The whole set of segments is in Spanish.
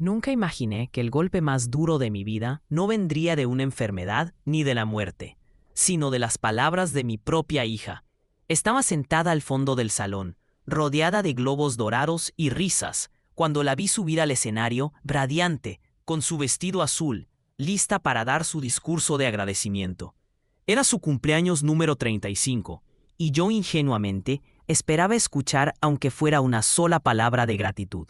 Nunca imaginé que el golpe más duro de mi vida no vendría de una enfermedad ni de la muerte, sino de las palabras de mi propia hija. Estaba sentada al fondo del salón, rodeada de globos dorados y risas, cuando la vi subir al escenario, radiante, con su vestido azul, lista para dar su discurso de agradecimiento. Era su cumpleaños número 35, y yo ingenuamente esperaba escuchar aunque fuera una sola palabra de gratitud.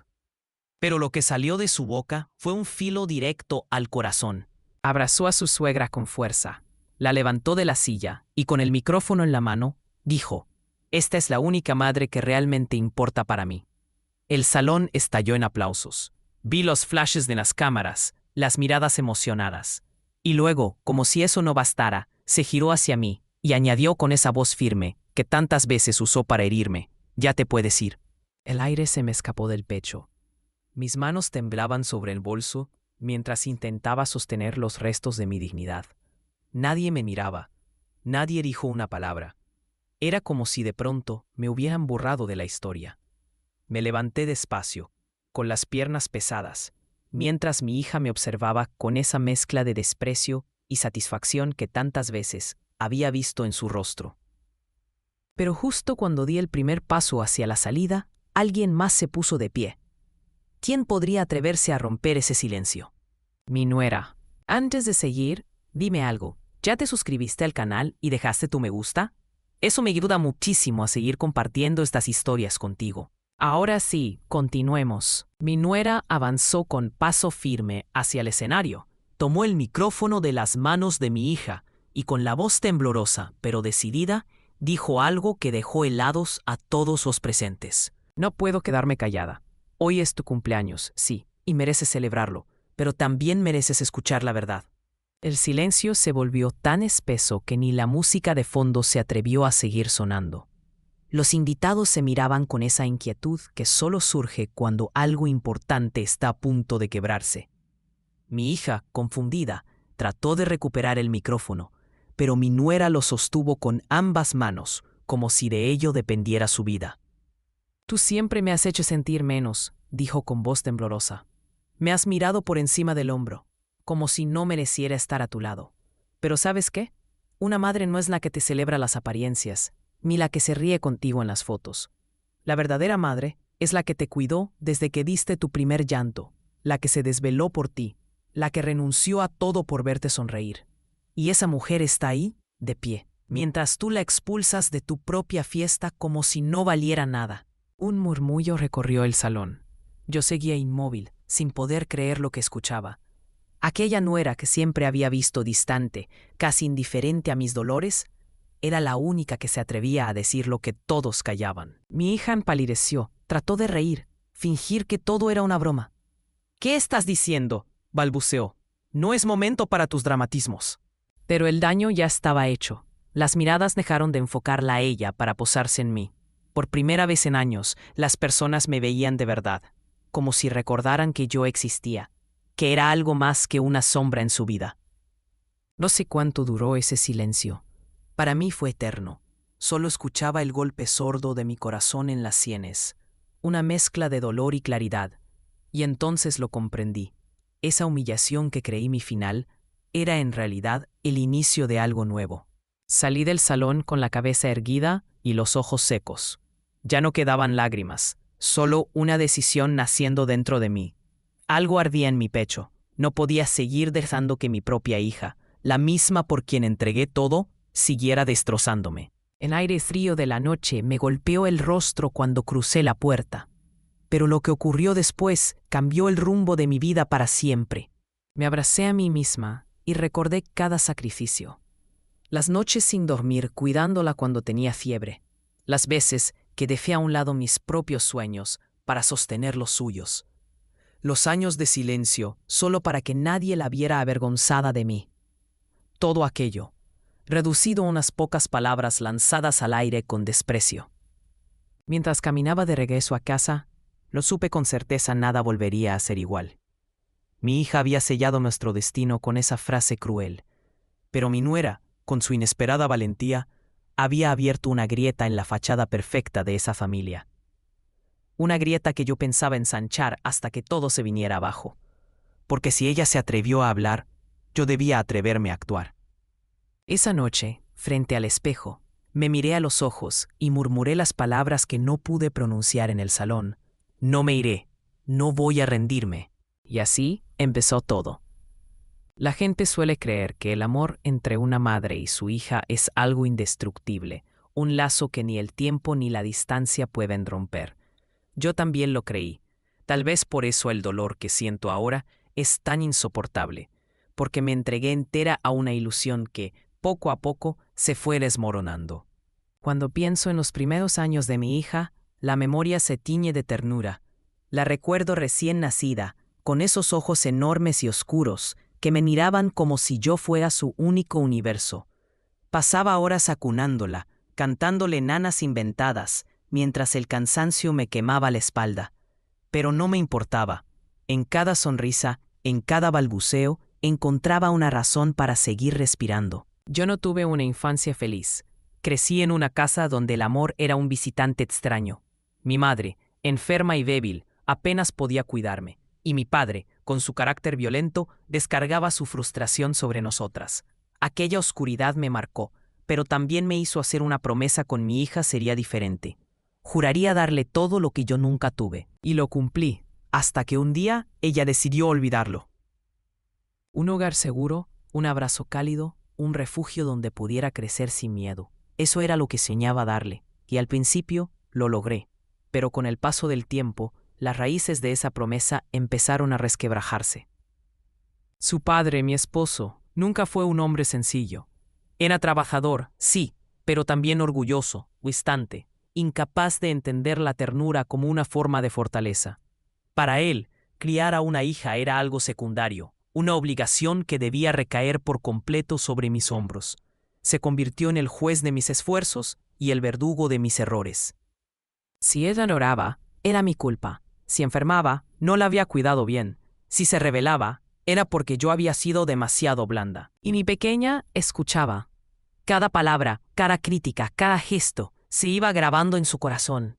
Pero lo que salió de su boca fue un filo directo al corazón. Abrazó a su suegra con fuerza, la levantó de la silla y con el micrófono en la mano, dijo: «Esta es la única madre que realmente importa para mí». El salón estalló en aplausos. Vi los flashes de las cámaras, las miradas emocionadas. Y luego, como si eso no bastara, se giró hacia mí y añadió con esa voz firme que tantas veces usó para herirme: «Ya te puedes ir». El aire se me escapó del pecho. Mis manos temblaban sobre el bolso mientras intentaba sostener los restos de mi dignidad. Nadie me miraba. Nadie dijo una palabra. Era como si de pronto me hubieran borrado de la historia. Me levanté despacio, con las piernas pesadas, mientras mi hija me observaba con esa mezcla de desprecio y satisfacción que tantas veces había visto en su rostro. Pero justo cuando di el primer paso hacia la salida, alguien más se puso de pie. ¿Quién podría atreverse a romper ese silencio? Mi nuera. Antes de seguir, dime algo. ¿Ya te suscribiste al canal y dejaste tu me gusta? Eso me ayuda muchísimo a seguir compartiendo estas historias contigo. Ahora sí, continuemos. Mi nuera avanzó con paso firme hacia el escenario, tomó el micrófono de las manos de mi hija y con la voz temblorosa, pero decidida, dijo algo que dejó helados a todos los presentes. No puedo quedarme callada. Hoy es tu cumpleaños, sí, y mereces celebrarlo, pero también mereces escuchar la verdad. El silencio se volvió tan espeso que ni la música de fondo se atrevió a seguir sonando. Los invitados se miraban con esa inquietud que solo surge cuando algo importante está a punto de quebrarse. Mi hija, confundida, trató de recuperar el micrófono, pero mi nuera lo sostuvo con ambas manos, como si de ello dependiera su vida. «Tú siempre me has hecho sentir menos», dijo con voz temblorosa. «Me has mirado por encima del hombro, como si no mereciera estar a tu lado. Pero ¿sabes qué? Una madre no es la que te celebra las apariencias, ni la que se ríe contigo en las fotos. La verdadera madre es la que te cuidó desde que diste tu primer llanto, la que se desveló por ti, la que renunció a todo por verte sonreír. Y esa mujer está ahí, de pie, mientras tú la expulsas de tu propia fiesta como si no valiera nada». Un murmullo recorrió el salón. Yo seguía inmóvil, sin poder creer lo que escuchaba. Aquella nuera que siempre había visto distante, casi indiferente a mis dolores, era la única que se atrevía a decir lo que todos callaban. Mi hija empalideció, trató de reír, fingir que todo era una broma. «¿Qué estás diciendo?», balbuceó. «No es momento para tus dramatismos». Pero el daño ya estaba hecho. Las miradas dejaron de enfocarla a ella para posarse en mí. Por primera vez en años, las personas me veían de verdad, como si recordaran que yo existía, que era algo más que una sombra en su vida. No sé cuánto duró ese silencio. Para mí fue eterno. Solo escuchaba el golpe sordo de mi corazón en las sienes, una mezcla de dolor y claridad. Y entonces lo comprendí. Esa humillación que creí mi final era en realidad el inicio de algo nuevo. Salí del salón con la cabeza erguida y los ojos secos. Ya no quedaban lágrimas, solo una decisión naciendo dentro de mí. Algo ardía en mi pecho. No podía seguir dejando que mi propia hija, la misma por quien entregué todo, siguiera destrozándome. El aire frío de la noche me golpeó el rostro cuando crucé la puerta. Pero lo que ocurrió después cambió el rumbo de mi vida para siempre. Me abracé a mí misma y recordé cada sacrificio. Las noches sin dormir cuidándola cuando tenía fiebre. Las veces que dejé a un lado mis propios sueños para sostener los suyos. Los años de silencio solo para que nadie la viera avergonzada de mí. Todo aquello, reducido a unas pocas palabras lanzadas al aire con desprecio. Mientras caminaba de regreso a casa, lo supe con certeza nada volvería a ser igual. Mi hija había sellado nuestro destino con esa frase cruel, pero mi nuera, con su inesperada valentía, había abierto una grieta en la fachada perfecta de esa familia. Una grieta que yo pensaba ensanchar hasta que todo se viniera abajo. porque si ella se atrevió a hablar, yo debía atreverme a actuar. Esa noche, frente al espejo, me miré a los ojos y murmuré las palabras que no pude pronunciar en el salón. No me iré, no voy a rendirme. Y así empezó todo. La gente suele creer que el amor entre una madre y su hija es algo indestructible, un lazo que ni el tiempo ni la distancia pueden romper. Yo también lo creí. Tal vez por eso el dolor que siento ahora es tan insoportable, porque me entregué entera a una ilusión que, poco a poco, se fue desmoronando. Cuando pienso en los primeros años de mi hija, la memoria se tiñe de ternura. La recuerdo recién nacida, con esos ojos enormes y oscuros, que me miraban como si yo fuera su único universo. Pasaba horas acunándola, cantándole nanas inventadas, mientras el cansancio me quemaba la espalda. Pero no me importaba. En cada sonrisa, en cada balbuceo, encontraba una razón para seguir respirando. Yo no tuve una infancia feliz. Crecí en una casa donde el amor era un visitante extraño. Mi madre, enferma y débil, apenas podía cuidarme, y mi padre, con su carácter violento, descargaba su frustración sobre nosotras. Aquella oscuridad me marcó, pero también me hizo hacer una promesa: con mi hija sería diferente. Juraría darle todo lo que yo nunca tuve, y lo cumplí, hasta que un día ella decidió olvidarlo. Un hogar seguro, un abrazo cálido, un refugio donde pudiera crecer sin miedo. Eso era lo que soñaba darle, y al principio lo logré. Pero con el paso del tiempo, las raíces de esa promesa empezaron a resquebrajarse. Su padre, mi esposo, nunca fue un hombre sencillo. Era trabajador, sí, pero también orgulloso, distante, incapaz de entender la ternura como una forma de fortaleza. Para él, criar a una hija era algo secundario, una obligación que debía recaer por completo sobre mis hombros. Se convirtió en el juez de mis esfuerzos y el verdugo de mis errores. Si ella lloraba, era mi culpa. Si enfermaba, no la había cuidado bien. Si se rebelaba, era porque yo había sido demasiado blanda. Y mi pequeña escuchaba. Cada palabra, cada crítica, cada gesto se iba grabando en su corazón.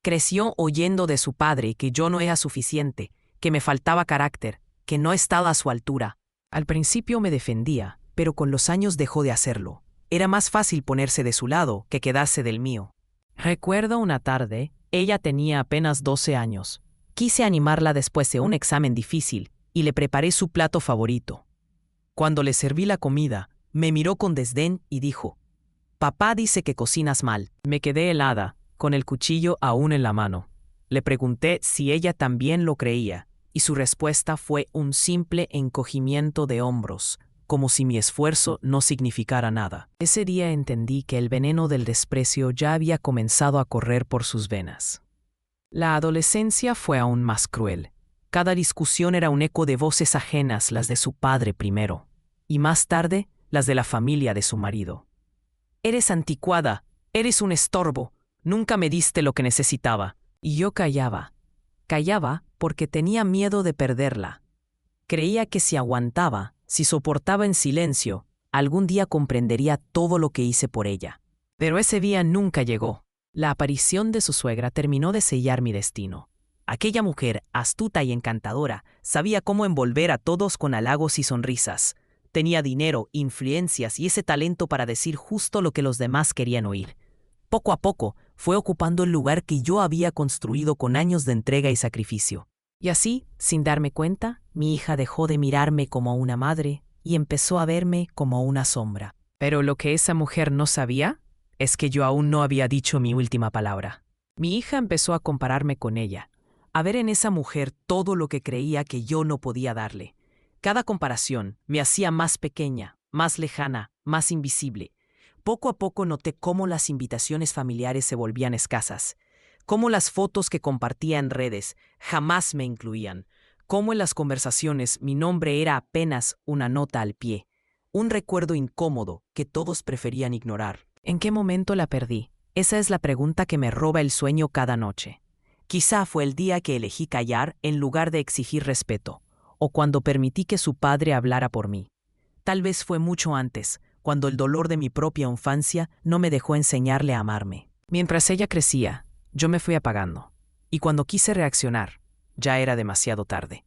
Creció oyendo de su padre que yo no era suficiente, que me faltaba carácter, que no estaba a su altura. Al principio me defendía, pero con los años dejó de hacerlo. Era más fácil ponerse de su lado que quedarse del mío. Recuerdo una tarde, ella tenía apenas 12 años. Quise animarla después de un examen difícil y le preparé su plato favorito. Cuando le serví la comida, me miró con desdén y dijo: «Papá dice que cocinas mal». Me quedé helada, con el cuchillo aún en la mano. Le pregunté si ella también lo creía, y su respuesta fue un simple encogimiento de hombros, como si mi esfuerzo no significara nada. Ese día entendí que el veneno del desprecio ya había comenzado a correr por sus venas. La adolescencia fue aún más cruel. Cada discusión era un eco de voces ajenas, las de su padre primero, y más tarde las de la familia de su marido. «Eres anticuada, eres un estorbo, nunca me diste lo que necesitaba». Y yo callaba. Callaba porque tenía miedo de perderla. Creía que si aguantaba, si soportaba en silencio, algún día comprendería todo lo que hice por ella. Pero ese día nunca llegó. La aparición de su suegra terminó de sellar mi destino. Aquella mujer, astuta y encantadora, sabía cómo envolver a todos con halagos y sonrisas. Tenía dinero, influencias y ese talento para decir justo lo que los demás querían oír. Poco a poco, fue ocupando el lugar que yo había construido con años de entrega y sacrificio. Y así, sin darme cuenta, mi hija dejó de mirarme como una madre y empezó a verme como una sombra. Pero lo que esa mujer no sabía es que yo aún no había dicho mi última palabra. Mi hija empezó a compararme con ella, a ver en esa mujer todo lo que creía que yo no podía darle. Cada comparación me hacía más pequeña, más lejana, más invisible. Poco a poco noté cómo las invitaciones familiares se volvían escasas, cómo las fotos que compartía en redes jamás me incluían, cómo en las conversaciones mi nombre era apenas una nota al pie, un recuerdo incómodo que todos preferían ignorar. ¿En qué momento la perdí? Esa es la pregunta que me roba el sueño cada noche. Quizá fue el día que elegí callar en lugar de exigir respeto, o cuando permití que su padre hablara por mí. Tal vez fue mucho antes, cuando el dolor de mi propia infancia no me dejó enseñarle a amarme. Mientras ella crecía, yo me fui apagando, y cuando quise reaccionar, ya era demasiado tarde.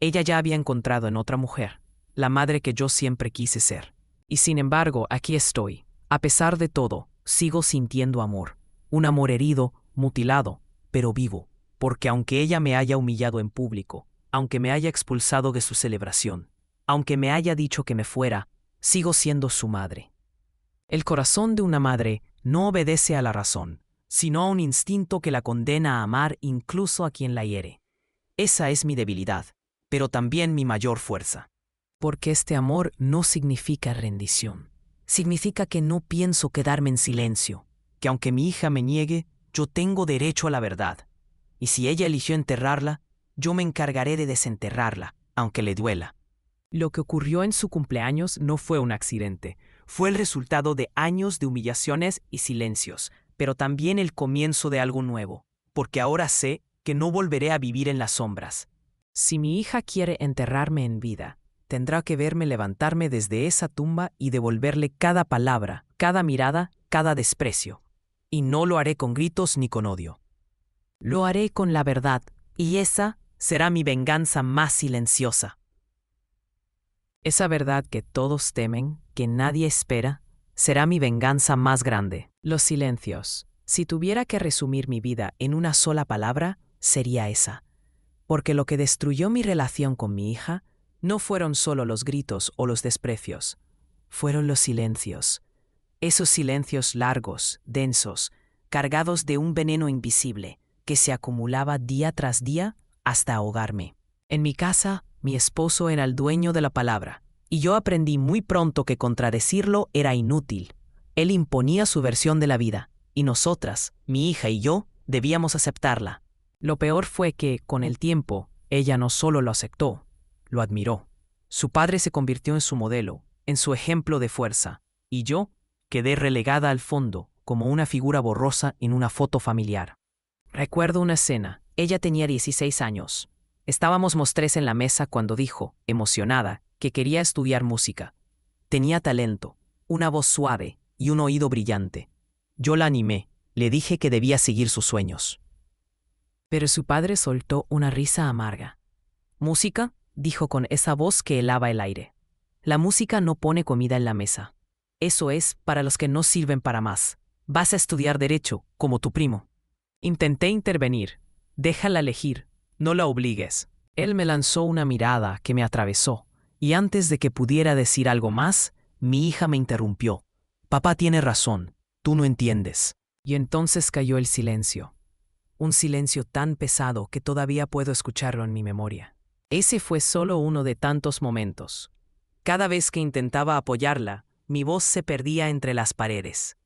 Ella ya había encontrado en otra mujer la madre que yo siempre quise ser. Y sin embargo, aquí estoy. A pesar de todo, sigo sintiendo amor. Un amor herido, mutilado, pero vivo. Porque aunque ella me haya humillado en público, aunque me haya expulsado de su celebración, aunque me haya dicho que me fuera, sigo siendo su madre. El corazón de una madre no obedece a la razón, sino a un instinto que la condena a amar incluso a quien la hiere. Esa es mi debilidad, pero también mi mayor fuerza. Porque este amor no significa rendición. Significa que no pienso quedarme en silencio, que aunque mi hija me niegue, yo tengo derecho a la verdad. Y si ella eligió enterrarla, yo me encargaré de desenterrarla, aunque le duela. Lo que ocurrió en su cumpleaños no fue un accidente. Fue el resultado de años de humillaciones y silencios, pero también el comienzo de algo nuevo, porque ahora sé que no volveré a vivir en las sombras. Si mi hija quiere enterrarme en vida, tendrá que verme levantarme desde esa tumba y devolverle cada palabra, cada mirada, cada desprecio. Y no lo haré con gritos ni con odio. Lo haré con la verdad, y esa será mi venganza más silenciosa. Esa verdad que todos temen, que nadie espera, será mi venganza más grande. Los silencios. Si tuviera que resumir mi vida en una sola palabra, sería esa. Porque lo que destruyó mi relación con mi hija no fueron solo los gritos o los desprecios, fueron los silencios. Esos silencios largos, densos, cargados de un veneno invisible, que se acumulaba día tras día hasta ahogarme. En mi casa, mi esposo era el dueño de la palabra, y yo aprendí muy pronto que contradecirlo era inútil. Él imponía su versión de la vida, y nosotras, mi hija y yo, debíamos aceptarla. Lo peor fue que, con el tiempo, ella no solo lo aceptó, lo admiró. Su padre se convirtió en su modelo, en su ejemplo de fuerza, y yo quedé relegada al fondo, como una figura borrosa en una foto familiar. Recuerdo una escena. Ella tenía 16 años. Estábamos los tres en la mesa cuando dijo, emocionada, que quería estudiar música. Tenía talento, una voz suave y un oído brillante. Yo la animé, le dije que debía seguir sus sueños. Pero su padre soltó una risa amarga. ¿Música?, dijo con esa voz que helaba el aire. La música no pone comida en la mesa. Eso es para los que no sirven para más. Vas a estudiar derecho, como tu primo. Intenté intervenir. Déjala elegir, no la obligues. Él me lanzó una mirada que me atravesó, y antes de que pudiera decir algo más, mi hija me interrumpió. Papá tiene razón, tú no entiendes. Y entonces cayó el silencio. Un silencio tan pesado que todavía puedo escucharlo en mi memoria. Ese fue solo uno de tantos momentos. Cada vez que intentaba apoyarla, mi voz se perdía entre las paredes.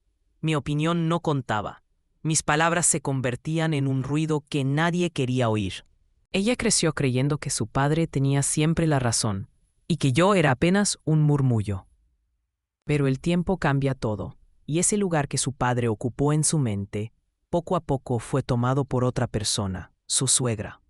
Mi opinión no contaba. Mis palabras se convertían en un ruido que nadie quería oír. Ella creció creyendo que su padre tenía siempre la razón y que yo era apenas un murmullo. Pero el tiempo cambia todo, y ese lugar que su padre ocupó en su mente, poco a poco fue tomado por otra persona, su suegra.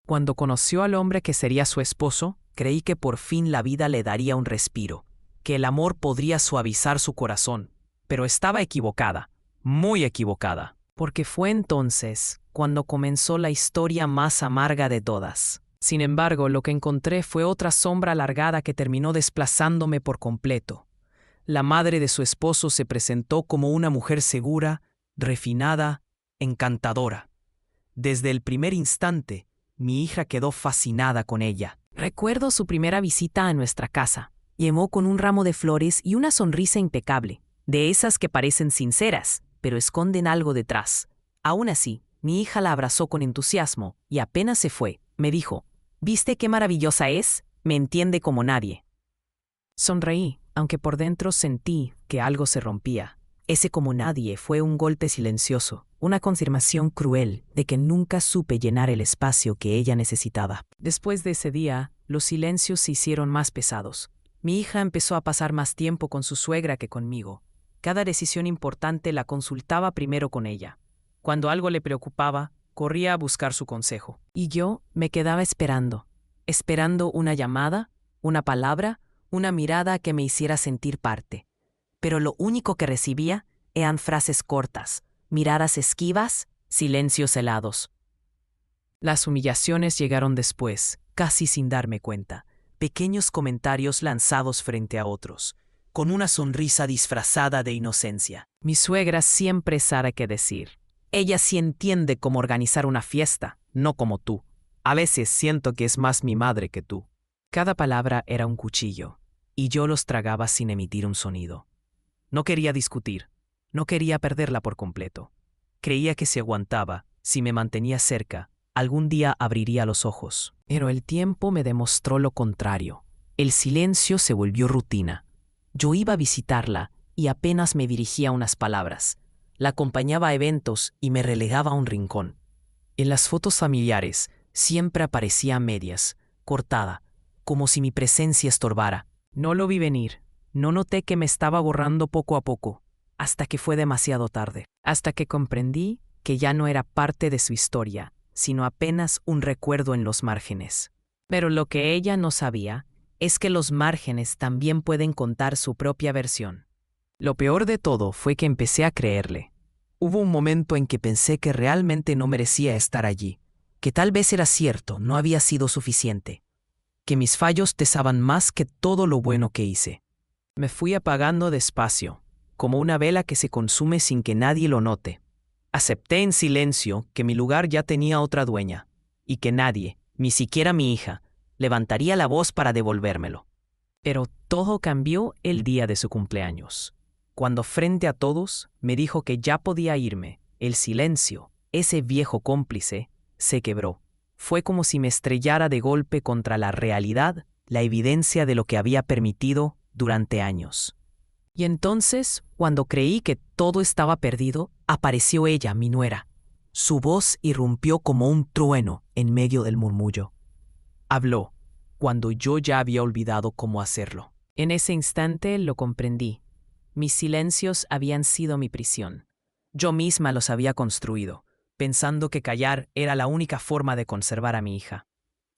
Cuando conoció al hombre que sería su esposo, creí que por fin la vida le daría un respiro, que el amor podría suavizar su corazón, pero estaba equivocada. Muy equivocada, porque fue entonces cuando comenzó la historia más amarga de todas. Sin embargo, lo que encontré fue otra sombra alargada que terminó desplazándome por completo. La madre de su esposo se presentó como una mujer segura, refinada, encantadora. Desde el primer instante, mi hija quedó fascinada con ella. Recuerdo su primera visita a nuestra casa. Llegó con un ramo de flores y una sonrisa impecable, de esas que parecen sinceras, pero esconden algo detrás. Aún así, mi hija la abrazó con entusiasmo y apenas se fue, me dijo, ¿viste qué maravillosa es? Me entiende como nadie. Sonreí, aunque por dentro sentí que algo se rompía. Ese como nadie fue un golpe silencioso, una confirmación cruel de que nunca supe llenar el espacio que ella necesitaba. Después de ese día, los silencios se hicieron más pesados. Mi hija empezó a pasar más tiempo con su suegra que conmigo. Cada decisión importante la consultaba primero con ella. Cuando algo le preocupaba, corría a buscar su consejo. Y yo me quedaba esperando una llamada, una palabra, una mirada que me hiciera sentir parte. Pero lo único que recibía eran frases cortas, miradas esquivas, silencios helados. Las humillaciones llegaron después, casi sin darme cuenta, pequeños comentarios lanzados frente a otros, con una sonrisa disfrazada de inocencia. Mi suegra siempre sabe qué decir. Ella sí entiende cómo organizar una fiesta, no como tú. A veces siento que es más mi madre que tú. Cada palabra era un cuchillo, y yo los tragaba sin emitir un sonido. No quería discutir, no quería perderla por completo. Creía que si aguantaba, si me mantenía cerca, algún día abriría los ojos. Pero el tiempo me demostró lo contrario. El silencio se volvió rutina. Yo iba a visitarla y apenas me dirigía unas palabras. La acompañaba a eventos y me relegaba a un rincón. En las fotos familiares siempre aparecía a medias, cortada, como si mi presencia estorbara. No lo vi venir. No noté que me estaba borrando poco a poco, hasta que fue demasiado tarde. Hasta que comprendí que ya no era parte de su historia, sino apenas un recuerdo en los márgenes. Pero lo que ella no sabía es que los márgenes también pueden contar su propia versión. Lo peor de todo fue que empecé a creerle. Hubo un momento en que pensé que realmente no merecía estar allí, que tal vez era cierto, no había sido suficiente, que mis fallos pesaban más que todo lo bueno que hice. Me fui apagando despacio, como una vela que se consume sin que nadie lo note. Acepté en silencio que mi lugar ya tenía otra dueña, y que nadie, ni siquiera mi hija, levantaría la voz para devolvérmelo. Pero todo cambió el día de su cumpleaños. Cuando frente a todos me dijo que ya podía irme, el silencio, ese viejo cómplice, se quebró. Fue como si me estrellara de golpe contra la realidad, la evidencia de lo que había permitido durante años. Y entonces, cuando creí que todo estaba perdido, apareció ella, mi nuera. Su voz irrumpió como un trueno en medio del murmullo. Habló, cuando yo ya había olvidado cómo hacerlo. En ese instante lo comprendí. Mis silencios habían sido mi prisión. Yo misma los había construido, pensando que callar era la única forma de conservar a mi hija.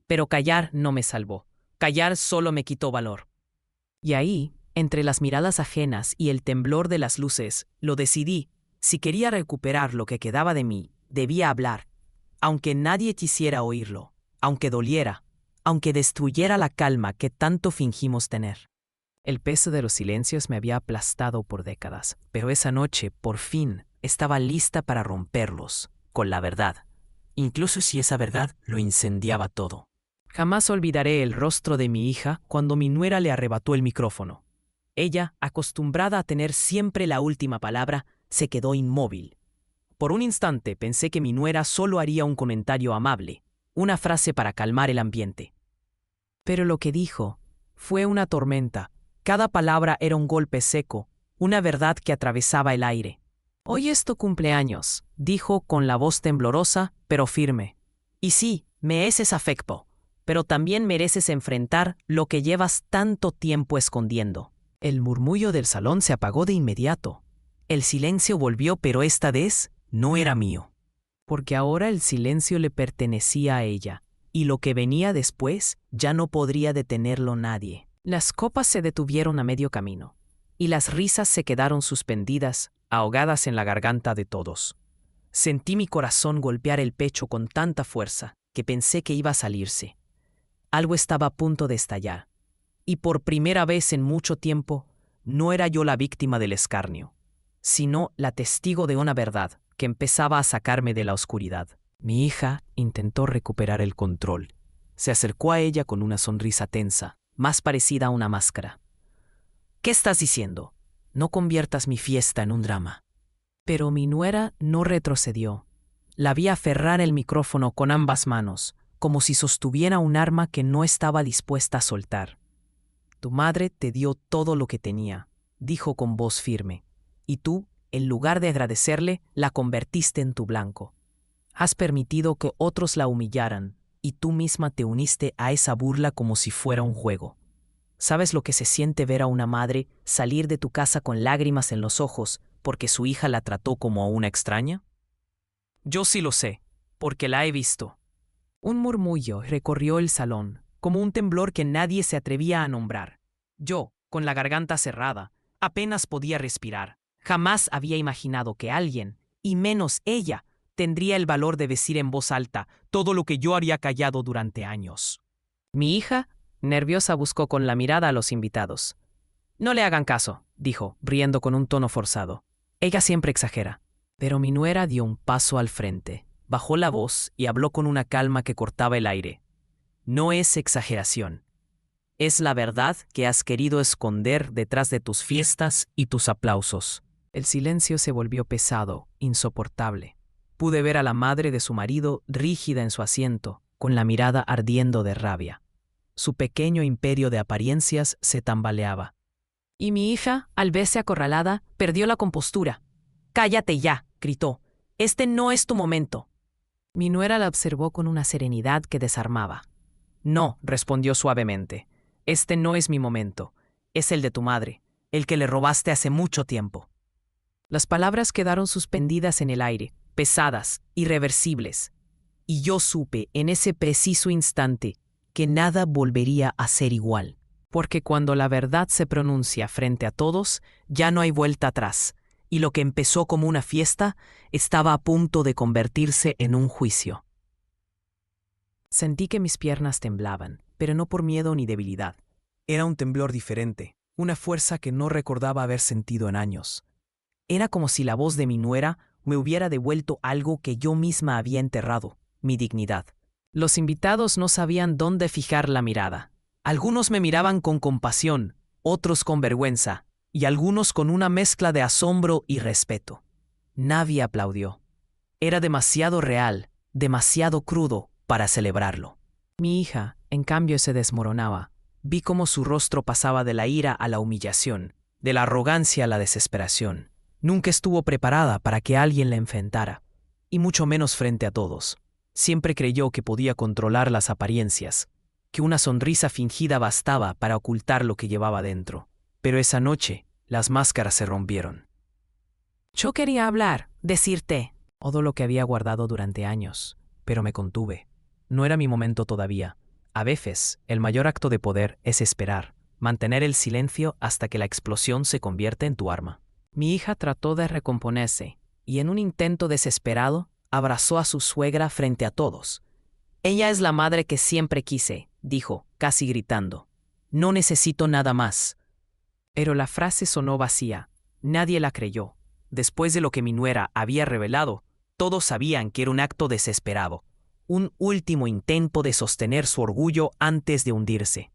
Pero callar no me salvó. Callar solo me quitó valor. Y ahí, entre las miradas ajenas y el temblor de las luces, lo decidí. Si quería recuperar lo que quedaba de mí, debía hablar, aunque nadie quisiera oírlo, aunque doliera, aunque destruyera la calma que tanto fingimos tener. El peso de los silencios me había aplastado por décadas, pero esa noche, por fin, estaba lista para romperlos, con la verdad, incluso si esa verdad lo incendiaba todo. Jamás olvidaré el rostro de mi hija cuando mi nuera le arrebató el micrófono. Ella, acostumbrada a tener siempre la última palabra, se quedó inmóvil. Por un instante pensé que mi nuera solo haría un comentario amable, una frase para calmar el ambiente. Pero lo que dijo fue una tormenta. Cada palabra era un golpe seco, una verdad que atravesaba el aire. «Hoy es tu cumpleaños», dijo con la voz temblorosa, pero firme. «Y sí, mereces afecto, pero también mereces enfrentar lo que llevas tanto tiempo escondiendo». El murmullo del salón se apagó de inmediato. El silencio volvió, pero esta vez no era mío. Porque ahora el silencio le pertenecía a ella, y lo que venía después ya no podría detenerlo nadie. Las copas se detuvieron a medio camino, y las risas se quedaron suspendidas, ahogadas en la garganta de todos. Sentí mi corazón golpear el pecho con tanta fuerza que pensé que iba a salirse. Algo estaba a punto de estallar, y por primera vez en mucho tiempo no era yo la víctima del escarnio, sino la testigo de una verdad que empezaba a sacarme de la oscuridad. Mi hija intentó recuperar el control. Se acercó a ella con una sonrisa tensa, más parecida a una máscara. «¿Qué estás diciendo? No conviertas mi fiesta en un drama». Pero mi nuera no retrocedió. La vi aferrar el micrófono con ambas manos, como si sostuviera un arma que no estaba dispuesta a soltar. «Tu madre te dio todo lo que tenía», dijo con voz firme, «y tú, en lugar de agradecerle, la convertiste en tu blanco. Has permitido que otros la humillaran, y tú misma te uniste a esa burla como si fuera un juego. ¿Sabes lo que se siente ver a una madre salir de tu casa con lágrimas en los ojos porque su hija la trató como a una extraña? Yo sí lo sé, porque la he visto». Un murmullo recorrió el salón, como un temblor que nadie se atrevía a nombrar. Yo, con la garganta cerrada, apenas podía respirar. Jamás había imaginado que alguien, y menos ella, tendría el valor de decir en voz alta todo lo que yo había callado durante años. Mi hija, nerviosa, buscó con la mirada a los invitados. No le hagan caso, dijo, riendo con un tono forzado. Ella siempre exagera. Pero mi nuera dio un paso al frente, bajó la voz y habló con una calma que cortaba el aire. No es exageración. Es la verdad que has querido esconder detrás de tus fiestas y tus aplausos. El silencio se volvió pesado, insoportable. Pude ver a la madre de su marido rígida en su asiento, con la mirada ardiendo de rabia. Su pequeño imperio de apariencias se tambaleaba. Y mi hija, al verse acorralada, perdió la compostura. «Cállate ya», gritó. «Este no es tu momento». Mi nuera la observó con una serenidad que desarmaba. «No», respondió suavemente. «Este no es mi momento. Es el de tu madre, el que le robaste hace mucho tiempo». Las palabras quedaron suspendidas en el aire, pesadas, irreversibles. Y yo supe en ese preciso instante que nada volvería a ser igual. Porque cuando la verdad se pronuncia frente a todos, ya no hay vuelta atrás, y lo que empezó como una fiesta estaba a punto de convertirse en un juicio. Sentí que mis piernas temblaban, pero no por miedo ni debilidad. Era un temblor diferente, una fuerza que no recordaba haber sentido en años. Era como si la voz de mi nuera me hubiera devuelto algo que yo misma había enterrado, mi dignidad. Los invitados no sabían dónde fijar la mirada. Algunos me miraban con compasión, otros con vergüenza, y algunos con una mezcla de asombro y respeto. Nadie aplaudió. Era demasiado real, demasiado crudo para celebrarlo. Mi hija, en cambio, se desmoronaba. Vi cómo su rostro pasaba de la ira a la humillación, de la arrogancia a la desesperación. Nunca estuvo preparada para que alguien la enfrentara, y mucho menos frente a todos. Siempre creyó que podía controlar las apariencias, que una sonrisa fingida bastaba para ocultar lo que llevaba dentro. Pero esa noche, las máscaras se rompieron. Yo quería hablar, decirte todo lo que había guardado durante años, pero me contuve. No era mi momento todavía. A veces, el mayor acto de poder es esperar, mantener el silencio hasta que la explosión se convierte en tu arma. Mi hija trató de recomponerse, y en un intento desesperado, abrazó a su suegra frente a todos. «Ella es la madre que siempre quise», dijo, casi gritando. «No necesito nada más». Pero la frase sonó vacía. Nadie la creyó. Después de lo que mi nuera había revelado, todos sabían que era un acto desesperado, un último intento de sostener su orgullo antes de hundirse.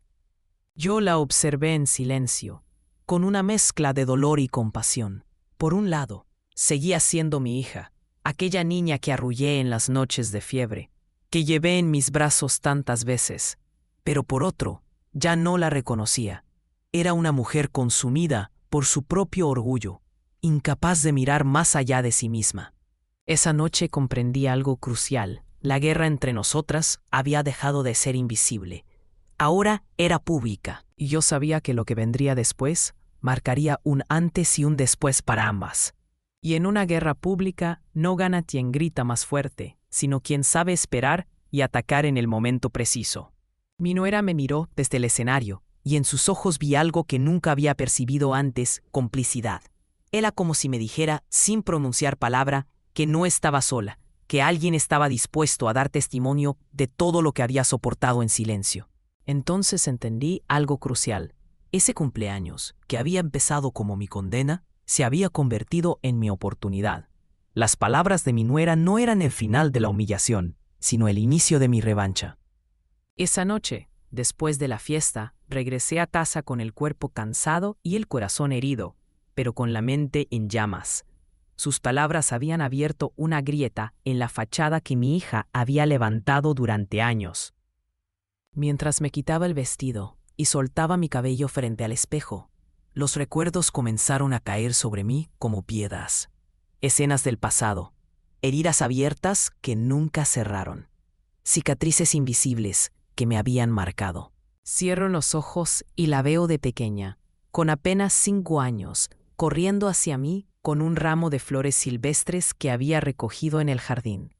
Yo la observé en silencio, con una mezcla de dolor y compasión. Por un lado, seguía siendo mi hija, aquella niña que arrullé en las noches de fiebre, que llevé en mis brazos tantas veces. Pero por otro, ya no la reconocía. Era una mujer consumida por su propio orgullo, incapaz de mirar más allá de sí misma. Esa noche comprendí algo crucial. La guerra entre nosotras había dejado de ser invisible. Ahora era pública, y yo sabía que lo que vendría después marcaría un antes y un después para ambas. Y en una guerra pública no gana quien grita más fuerte, sino quien sabe esperar y atacar en el momento preciso. Mi nuera me miró desde el escenario, y en sus ojos vi algo que nunca había percibido antes: complicidad. Era como si me dijera, sin pronunciar palabra, que no estaba sola, que alguien estaba dispuesto a dar testimonio de todo lo que había soportado en silencio. Entonces entendí algo crucial. Ese cumpleaños, que había empezado como mi condena, se había convertido en mi oportunidad. Las palabras de mi nuera no eran el final de la humillación, sino el inicio de mi revancha. Esa noche, después de la fiesta, regresé a casa con el cuerpo cansado y el corazón herido, pero con la mente en llamas. Sus palabras habían abierto una grieta en la fachada que mi hija había levantado durante años. Mientras me quitaba el vestido y soltaba mi cabello frente al espejo, los recuerdos comenzaron a caer sobre mí como piedras. Escenas del pasado, heridas abiertas que nunca cerraron, cicatrices invisibles que me habían marcado. Cierro los ojos y la veo de pequeña, con apenas 5 años, corriendo hacia mí con un ramo de flores silvestres que había recogido en el jardín.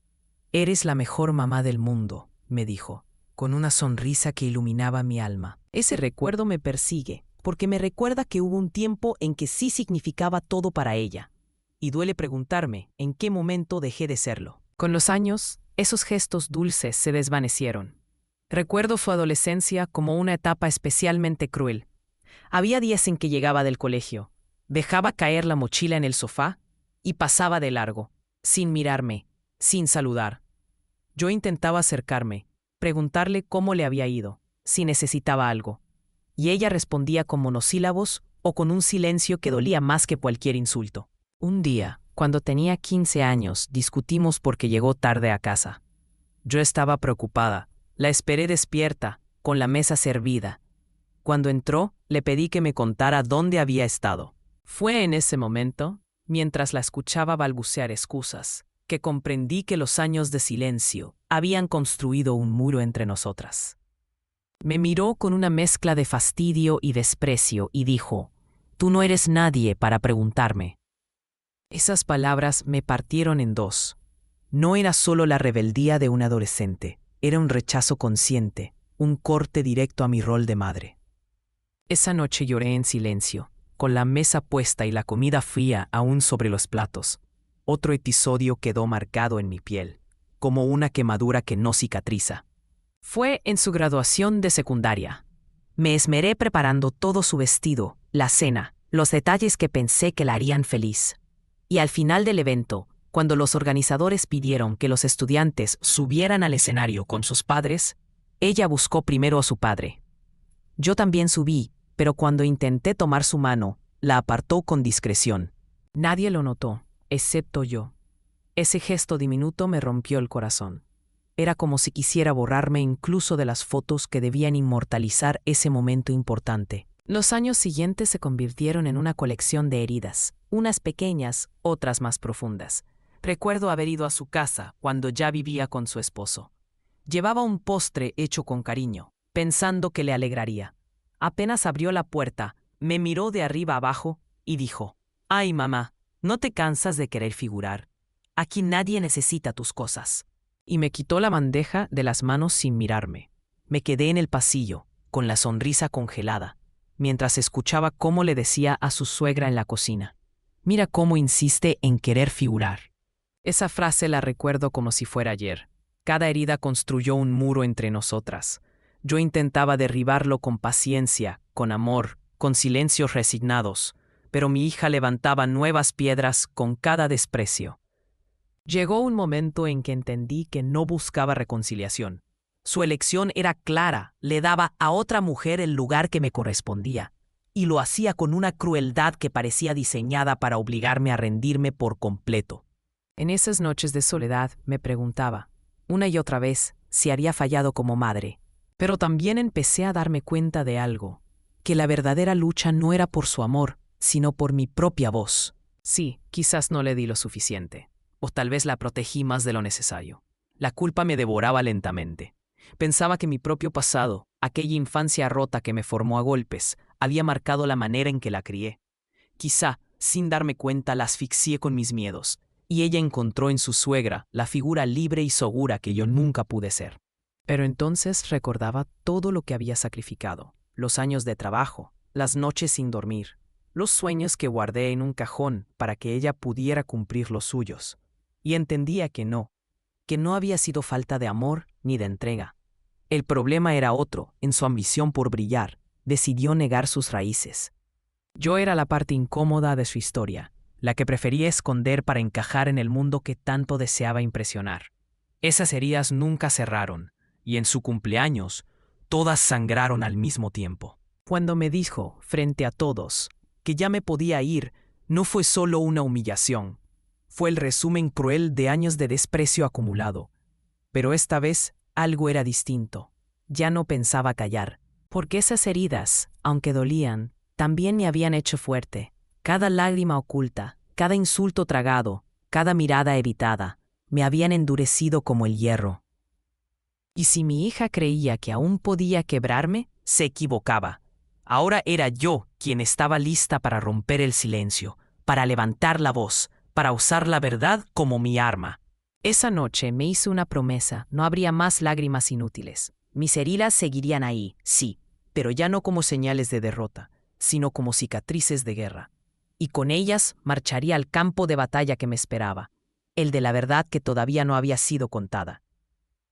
«Eres la mejor mamá del mundo», me dijo, con una sonrisa que iluminaba mi alma. Ese recuerdo me persigue, porque me recuerda que hubo un tiempo en que sí significaba todo para ella. Y duele preguntarme en qué momento dejé de serlo. Con los años, esos gestos dulces se desvanecieron. Recuerdo su adolescencia como una etapa especialmente cruel. Había días en que llegaba del colegio, dejaba caer la mochila en el sofá y pasaba de largo, sin mirarme, sin saludar. Yo intentaba acercarme, preguntarle cómo le había ido, si necesitaba algo, y ella respondía con monosílabos o con un silencio que dolía más que cualquier insulto. Un día, cuando tenía 15 años, discutimos porque llegó tarde a casa. Yo estaba preocupada, la esperé despierta, con la mesa servida. Cuando entró, le pedí que me contara dónde había estado. Fue en ese momento, mientras la escuchaba balbucear excusas, que comprendí que los años de silencio habían construido un muro entre nosotras. Me miró con una mezcla de fastidio y desprecio y dijo, «Tú no eres nadie para preguntarme». Esas palabras me partieron en dos. No era solo la rebeldía de un adolescente, era un rechazo consciente, un corte directo a mi rol de madre. Esa noche lloré en silencio, con la mesa puesta y la comida fría aún sobre los platos. Otro episodio quedó marcado en mi piel, como una quemadura que no cicatriza. Fue en su graduación de secundaria. Me esmeré preparando todo su vestido, la cena, los detalles que pensé que la harían feliz. Y al final del evento, cuando los organizadores pidieron que los estudiantes subieran al escenario con sus padres, ella buscó primero a su padre. Yo también subí, pero cuando intenté tomar su mano, la apartó con discreción. Nadie lo notó, excepto yo. Ese gesto diminuto me rompió el corazón. Era como si quisiera borrarme incluso de las fotos que debían inmortalizar ese momento importante. Los años siguientes se convirtieron en una colección de heridas, unas pequeñas, otras más profundas. Recuerdo haber ido a su casa cuando ya vivía con su esposo. Llevaba un postre hecho con cariño, pensando que le alegraría. Apenas abrió la puerta, me miró de arriba abajo y dijo, «Ay, mamá, ¿no te cansas de querer figurar? Aquí nadie necesita tus cosas». Y me quitó la bandeja de las manos sin mirarme. Me quedé en el pasillo, con la sonrisa congelada, mientras escuchaba cómo le decía a su suegra en la cocina, «Mira cómo insiste en querer figurar». Esa frase la recuerdo como si fuera ayer. Cada herida construyó un muro entre nosotras. Yo intentaba derribarlo con paciencia, con amor, con silencios resignados, pero mi hija levantaba nuevas piedras con cada desprecio. Llegó un momento en que entendí que no buscaba reconciliación. Su elección era clara, le daba a otra mujer el lugar que me correspondía, y lo hacía con una crueldad que parecía diseñada para obligarme a rendirme por completo. En esas noches de soledad me preguntaba, una y otra vez, si había fallado como madre. Pero también empecé a darme cuenta de algo, que la verdadera lucha no era por su amor, sino por mi propia voz. Sí, quizás no le di lo suficiente, o tal vez la protegí más de lo necesario. La culpa me devoraba lentamente. Pensaba que mi propio pasado, aquella infancia rota que me formó a golpes, había marcado la manera en que la crié. Quizá, sin darme cuenta, la asfixié con mis miedos, y ella encontró en su suegra la figura libre y segura que yo nunca pude ser. Pero entonces recordaba todo lo que había sacrificado, los años de trabajo, las noches sin dormir, los sueños que guardé en un cajón para que ella pudiera cumplir los suyos. Y entendía que no había sido falta de amor ni de entrega. El problema era otro, en su ambición por brillar, decidió negar sus raíces. Yo era la parte incómoda de su historia, la que prefería esconder para encajar en el mundo que tanto deseaba impresionar. Esas heridas nunca cerraron, y en su cumpleaños, todas sangraron al mismo tiempo. Cuando me dijo, frente a todos, que ya me podía ir, no fue solo una humillación. Fue el resumen cruel de años de desprecio acumulado. Pero esta vez algo era distinto. Ya no pensaba callar, porque esas heridas, aunque dolían, también me habían hecho fuerte. Cada lágrima oculta, cada insulto tragado, cada mirada evitada, me habían endurecido como el hierro. Y si mi hija creía que aún podía quebrarme, se equivocaba. Ahora era yo quien estaba lista para romper el silencio, para levantar la voz, para usar la verdad como mi arma. Esa noche me hice una promesa, no habría más lágrimas inútiles. Mis heridas seguirían ahí, sí, pero ya no como señales de derrota, sino como cicatrices de guerra. Y con ellas marcharía al campo de batalla que me esperaba, el de la verdad que todavía no había sido contada.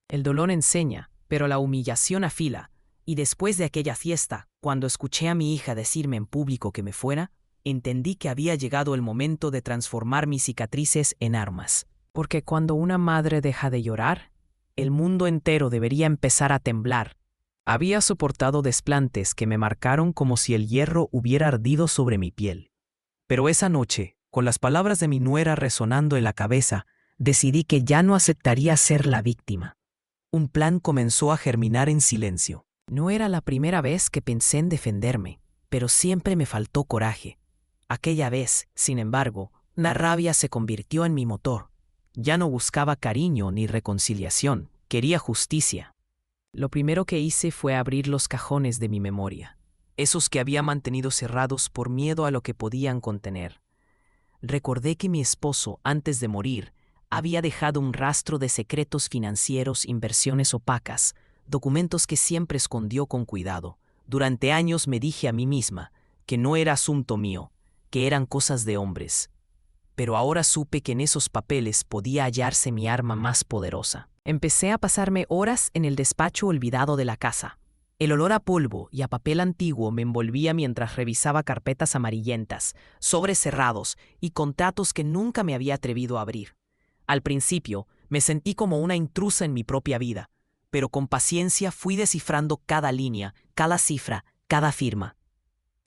El dolor enseña, Pero la humillación afila, y después de aquella fiesta, cuando escuché a mi hija decirme en público que me fuera, entendí que había llegado el momento de transformar mis cicatrices en armas. Porque cuando una madre deja de llorar, el mundo entero debería empezar a temblar. Había soportado desplantes que me marcaron como si el hierro hubiera ardido sobre mi piel. Pero esa noche, con las palabras de mi nuera resonando en la cabeza, decidí que ya no aceptaría ser la víctima. Un plan comenzó a germinar en silencio. No era la primera vez que pensé en defenderme, pero siempre me faltó coraje. Aquella vez, sin embargo, la rabia se convirtió en mi motor. Ya no buscaba cariño ni reconciliación, quería justicia. Lo primero que hice fue abrir los cajones de mi memoria, esos que había mantenido cerrados por miedo a lo que podían contener. Recordé que mi esposo, antes de morir, había dejado un rastro de secretos financieros, inversiones opacas, documentos que siempre escondió con cuidado. Durante años me dije a mí misma que no era asunto mío, que eran cosas de hombres. Pero ahora supe que en esos papeles podía hallarse mi arma más poderosa. Empecé a pasarme horas en el despacho olvidado de la casa. El olor a polvo y a papel antiguo me envolvía mientras revisaba carpetas amarillentas, sobres cerrados y contratos que nunca me había atrevido a abrir. Al principio, me sentí como una intrusa en mi propia vida, pero con paciencia fui descifrando cada línea, cada cifra, cada firma.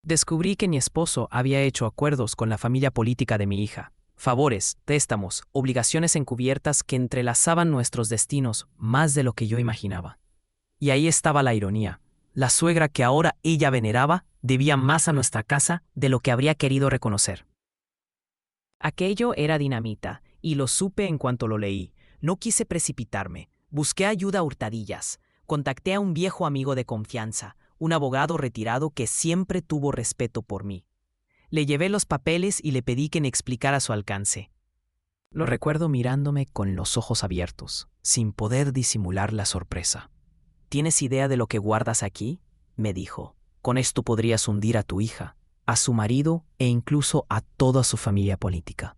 Descubrí que mi esposo había hecho acuerdos con la familia política de mi hija. Favores, préstamos, obligaciones encubiertas que entrelazaban nuestros destinos más de lo que yo imaginaba. Y ahí estaba la ironía. La suegra que ahora ella veneraba debía más a nuestra casa de lo que habría querido reconocer. Aquello era dinamita, y lo supe en cuanto lo leí. No quise precipitarme. Busqué ayuda a hurtadillas. Contacté a un viejo amigo de confianza, un abogado retirado que siempre tuvo respeto por mí. Le llevé los papeles y le pedí que me explicara su alcance. Lo recuerdo mirándome con los ojos abiertos, sin poder disimular la sorpresa. ¿Tienes idea de lo que guardas aquí?, me dijo. Con esto podrías hundir a tu hija, a su marido e incluso a toda su familia política.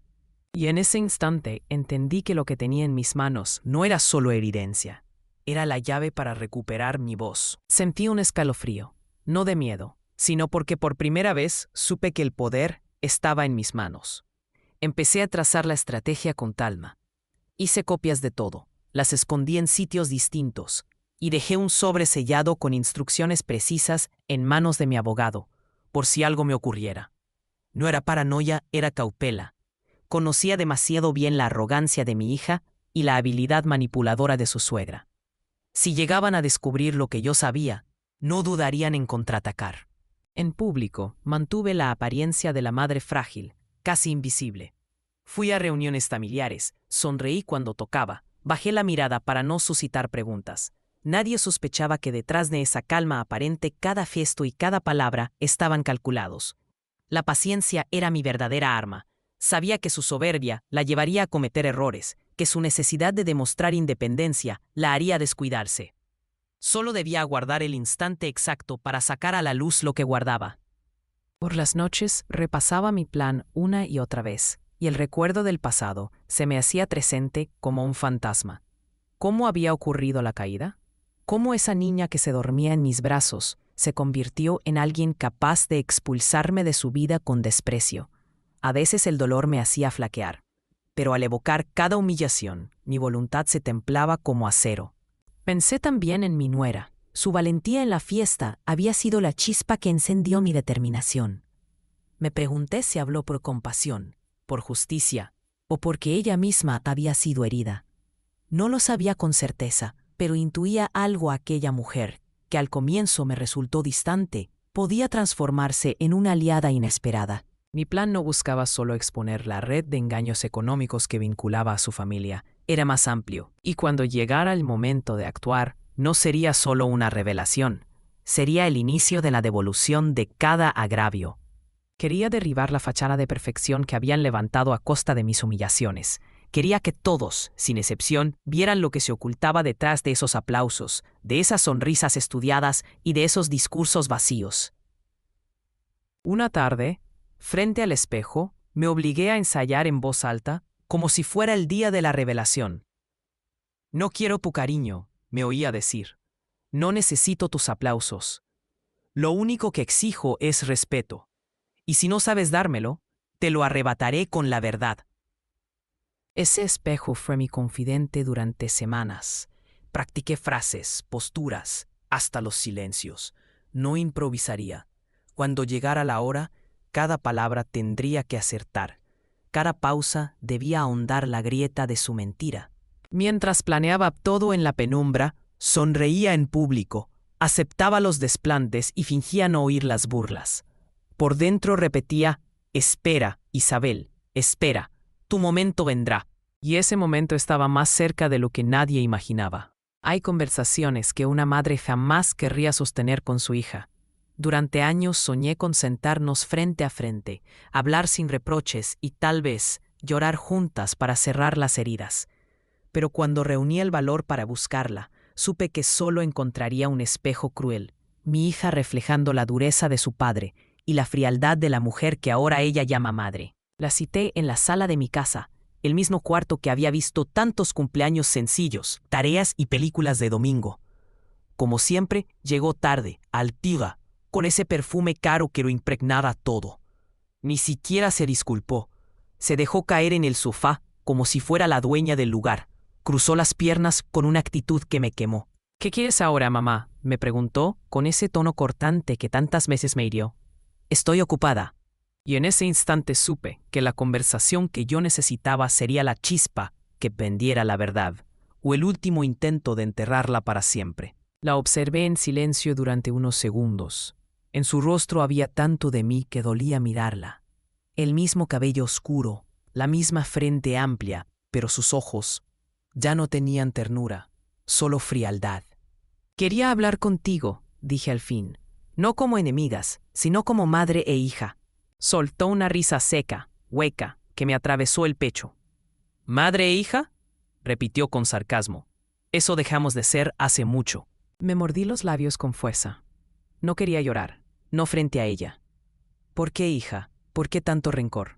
Y en ese instante entendí que lo que tenía en mis manos no era solo evidencia, era la llave para recuperar mi voz. Sentí un escalofrío, no de miedo, sino porque por primera vez supe que el poder estaba en mis manos. Empecé a trazar la estrategia con calma. Hice copias de todo, las escondí en sitios distintos y dejé un sobre sellado con instrucciones precisas en manos de mi abogado, por si algo me ocurriera. No era paranoia, era cautela. Conocía demasiado bien la arrogancia de mi hija y la habilidad manipuladora de su suegra. Si llegaban a descubrir lo que yo sabía, no dudarían en contraatacar. En público, mantuve la apariencia de la madre frágil, casi invisible. Fui a reuniones familiares, sonreí cuando tocaba, bajé la mirada para no suscitar preguntas. Nadie sospechaba que detrás de esa calma aparente cada gesto y cada palabra estaban calculados. La paciencia era mi verdadera arma. Sabía que su soberbia la llevaría a cometer errores, que su necesidad de demostrar independencia la haría descuidarse. Solo debía aguardar el instante exacto para sacar a la luz lo que guardaba. Por las noches repasaba mi plan una y otra vez, y el recuerdo del pasado se me hacía presente como un fantasma. ¿Cómo había ocurrido la caída? ¿Cómo esa niña que se dormía en mis brazos se convirtió en alguien capaz de expulsarme de su vida con desprecio? A veces el dolor me hacía flaquear, pero al evocar cada humillación, mi voluntad se templaba como acero. Pensé también en mi nuera. Su valentía en la fiesta había sido la chispa que encendió mi determinación. Me pregunté si habló por compasión, por justicia, o porque ella misma había sido herida. No lo sabía con certeza, pero intuía algo a aquella mujer, que al comienzo me resultó distante, podía transformarse en una aliada inesperada. Mi plan no buscaba solo exponer la red de engaños económicos que vinculaba a su familia, era más amplio, y cuando llegara el momento de actuar, no sería solo una revelación, sería el inicio de la devolución de cada agravio. Quería derribar la fachada de perfección que habían levantado a costa de mis humillaciones. Quería que todos, sin excepción, vieran lo que se ocultaba detrás de esos aplausos, de esas sonrisas estudiadas y de esos discursos vacíos. Una tarde, frente al espejo, me obligué a ensayar en voz alta, como si fuera el día de la revelación. «No quiero tu cariño», me oía decir. No necesito tus aplausos. Lo único que exijo es respeto. Y si no sabes dármelo, te lo arrebataré con la verdad. Ese espejo fue mi confidente durante semanas. Practiqué frases, posturas, hasta los silencios. No improvisaría. Cuando llegara la hora, cada palabra tendría que acertar. Cada pausa debía ahondar la grieta de su mentira. Mientras planeaba todo en la penumbra, sonreía en público, aceptaba los desplantes y fingía no oír las burlas. Por dentro repetía: espera, Isabel, espera, tu momento vendrá. Y ese momento estaba más cerca de lo que nadie imaginaba. Hay conversaciones que una madre jamás querría sostener con su hija. Durante años soñé con sentarnos frente a frente, hablar sin reproches y tal vez llorar juntas para cerrar las heridas. Pero cuando reuní el valor para buscarla, supe que solo encontraría un espejo cruel, mi hija reflejando la dureza de su padre y la frialdad de la mujer que ahora ella llama madre. La cité en la sala de mi casa, el mismo cuarto que había visto tantos cumpleaños sencillos, tareas y películas de domingo. Como siempre, llegó tarde, altiva, con ese perfume caro que lo impregnaba todo. Ni siquiera se disculpó. Se dejó caer en el sofá como si fuera la dueña del lugar. Cruzó las piernas con una actitud que me quemó. «¿Qué quieres ahora, mamá?», me preguntó con ese tono cortante que tantas veces me hirió. «Estoy ocupada». Y en ese instante supe que la conversación que yo necesitaba sería la chispa que prendiera la verdad, o el último intento de enterrarla para siempre. La observé en silencio durante unos segundos. En su rostro había tanto de mí que dolía mirarla. El mismo cabello oscuro, la misma frente amplia, pero sus ojos ya no tenían ternura, solo frialdad. «Quería hablar contigo», dije al fin, «no como enemigas, sino como madre e hija». Soltó una risa seca, hueca, que me atravesó el pecho. «¿Madre e hija?», repitió con sarcasmo. «Eso dejamos de ser hace mucho». Me mordí los labios con fuerza. No quería llorar, no frente a ella. «¿Por qué, hija? ¿Por qué tanto rencor?».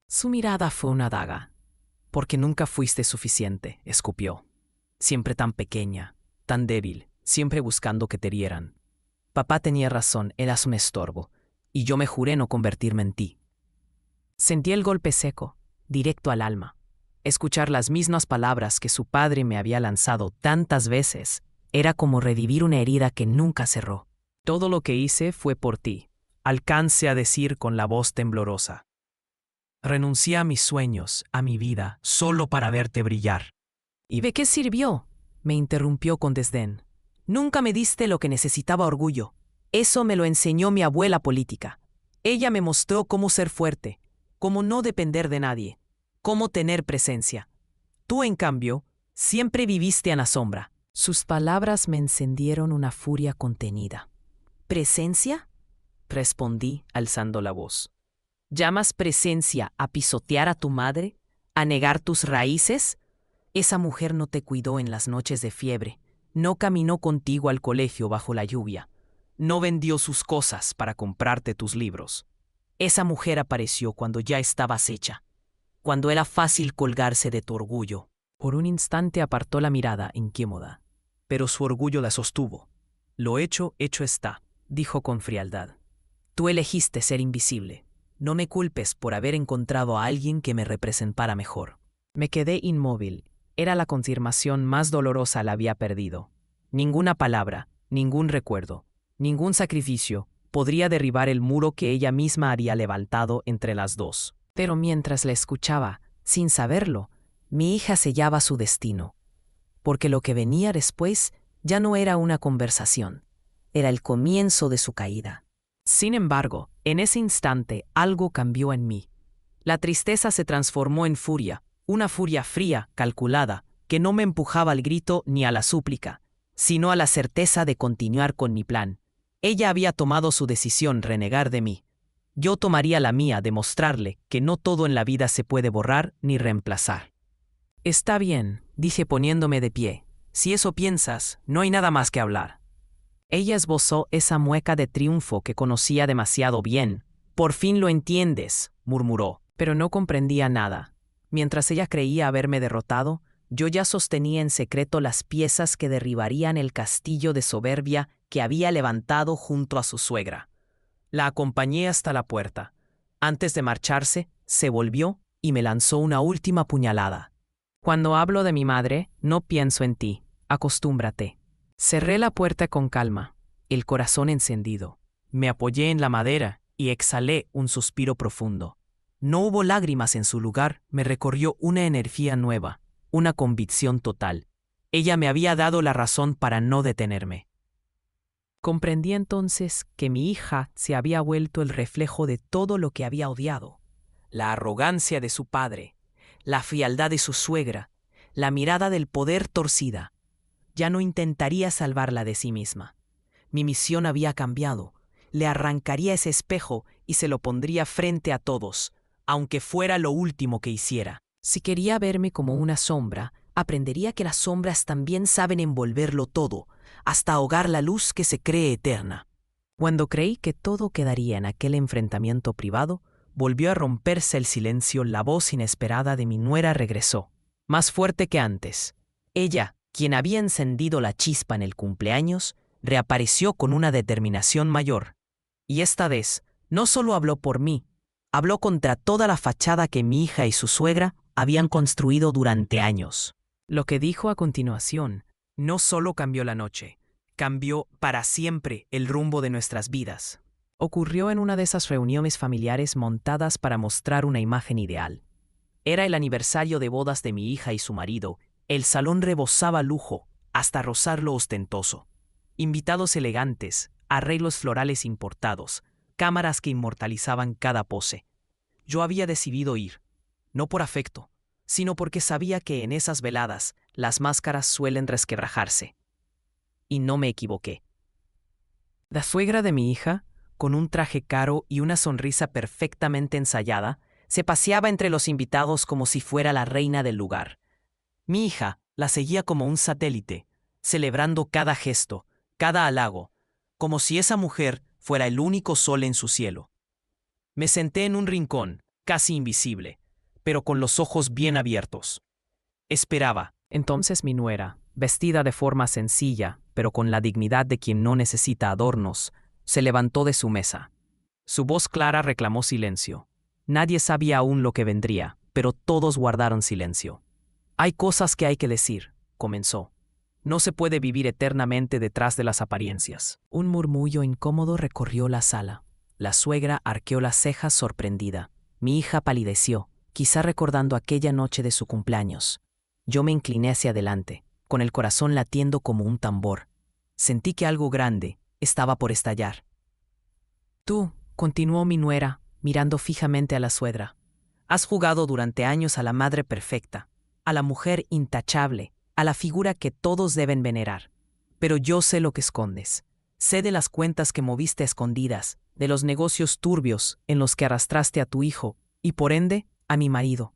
Su mirada fue una daga. «Porque nunca fuiste suficiente», escupió. «Siempre tan pequeña, tan débil, siempre buscando que te hirieran. Papá tenía razón, eras un estorbo, y yo me juré no convertirme en ti». Sentí el golpe seco, directo al alma. Escuchar las mismas palabras que su padre me había lanzado tantas veces era como revivir una herida que nunca cerró. «Todo lo que hice fue por ti», alcancé a decir con la voz temblorosa. «Renuncié a mis sueños, a mi vida, solo para verte brillar». «¿Y de qué sirvió?», me interrumpió con desdén. «Nunca me diste lo que necesitaba, orgullo. Eso me lo enseñó mi abuela política. Ella me mostró cómo ser fuerte, cómo no depender de nadie, cómo tener presencia. Tú, en cambio, siempre viviste en la sombra». Sus palabras me encendieron una furia contenida. «¿Presencia?», respondí, alzando la voz. «¿Llamas presencia a pisotear a tu madre? ¿A negar tus raíces? Esa mujer no te cuidó en las noches de fiebre, no caminó contigo al colegio bajo la lluvia, no vendió sus cosas para comprarte tus libros. Esa mujer apareció cuando ya estabas hecha, cuando era fácil colgarse de tu orgullo». Por un instante apartó la mirada, inquiemoda, pero su orgullo la sostuvo. «Lo hecho, hecho está», dijo con frialdad. «Tú elegiste ser invisible. No me culpes por haber encontrado a alguien que me representara mejor». Me quedé inmóvil. Era la confirmación más dolorosa, la había perdido. Ninguna palabra, ningún recuerdo, ningún sacrificio podría derribar el muro que ella misma había levantado entre las dos. Pero mientras la escuchaba, sin saberlo, mi hija sellaba su destino. Porque lo que venía después ya no era una conversación, era el comienzo de su caída. Sin embargo, en ese instante algo cambió en mí. La tristeza se transformó en furia, una furia fría, calculada, que no me empujaba al grito ni a la súplica, sino a la certeza de continuar con mi plan. Ella había tomado su decisión, renegar de mí. Yo tomaría la mía, de mostrarle que no todo en la vida se puede borrar ni reemplazar. «Está bien», dije poniéndome de pie. «Si eso piensas, no hay nada más que hablar». Ella esbozó esa mueca de triunfo que conocía demasiado bien. «Por fin lo entiendes», murmuró, pero no comprendía nada. Mientras ella creía haberme derrotado, Yo ya sostenía en secreto las piezas que derribarían el castillo de soberbia que había levantado junto a su suegra. La acompañé hasta la puerta. Antes de marcharse, se volvió y me lanzó una última puñalada. Cuando hablo de mi madre, no pienso en ti. Acostúmbrate. Cerré la puerta con calma, el corazón encendido. Me apoyé en la madera y exhalé un suspiro profundo. No hubo lágrimas en su lugar, me recorrió una energía nueva, una convicción total. Ella me había dado la razón para no detenerme. Comprendí entonces que mi hija se había vuelto el reflejo de todo lo que había odiado. La arrogancia de su padre, la frialdad de su suegra, la mirada del poder torcida. Ya no intentaría salvarla de sí misma. Mi misión había cambiado. Le arrancaría ese espejo y se lo pondría frente a todos, aunque fuera lo último que hiciera. Si quería verme como una sombra, aprendería que las sombras también saben envolverlo todo, hasta ahogar la luz que se cree eterna. Cuando creí que todo quedaría en aquel enfrentamiento privado, volvió a romperse el silencio. La voz inesperada de mi nuera regresó, más fuerte que antes. Ella, quien había encendido la chispa en el cumpleaños, reapareció con una determinación mayor. Y esta vez, no solo habló por mí, habló contra toda la fachada que mi hija y su suegra habían construido durante años. Lo que dijo a continuación no solo cambió la noche, cambió para siempre el rumbo de nuestras vidas. Ocurrió en una de esas reuniones familiares montadas para mostrar una imagen ideal. Era el aniversario de bodas de mi hija y su marido. El salón rebosaba lujo, hasta rozar lo ostentoso. Invitados elegantes, arreglos florales importados, cámaras que inmortalizaban cada pose. Yo había decidido ir, no por afecto, sino porque sabía que en esas veladas las máscaras suelen resquebrajarse. Y no me equivoqué. La suegra de mi hija, con un traje caro y una sonrisa perfectamente ensayada, se paseaba entre los invitados como si fuera la reina del lugar. Mi hija la seguía como un satélite, celebrando cada gesto, cada halago, como si esa mujer fuera el único sol en su cielo. Me senté en un rincón, casi invisible, pero con los ojos bien abiertos. Esperaba. Entonces mi nuera, vestida de forma sencilla, pero con la dignidad de quien no necesita adornos, se levantó de su mesa. Su voz clara reclamó silencio. Nadie sabía aún lo que vendría, pero todos guardaron silencio. Hay cosas que hay que decir, comenzó. No se puede vivir eternamente detrás de las apariencias. Un murmullo incómodo recorrió la sala. La suegra arqueó las cejas sorprendida. Mi hija palideció, quizá recordando aquella noche de su cumpleaños. Yo me incliné hacia adelante, con el corazón latiendo como un tambor. Sentí que algo grande estaba por estallar. Tú, continuó mi nuera, mirando fijamente a la suegra, has jugado durante años a la madre perfecta, a la mujer intachable, a la figura que todos deben venerar. Pero yo sé lo que escondes. Sé de las cuentas que moviste a escondidas, de los negocios turbios en los que arrastraste a tu hijo y, por ende, a mi marido.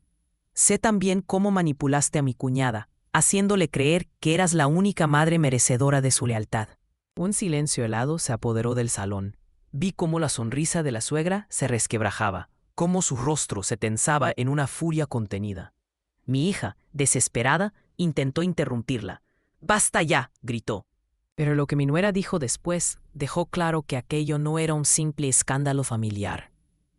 Sé también cómo manipulaste a mi cuñada, haciéndole creer que eras la única madre merecedora de su lealtad. Un silencio helado se apoderó del salón. Vi cómo la sonrisa de la suegra se resquebrajaba, cómo su rostro se tensaba en una furia contenida. Mi hija, desesperada, intentó interrumpirla. «¡Basta ya!», gritó. Pero lo que mi nuera dijo después dejó claro que aquello no era un simple escándalo familiar.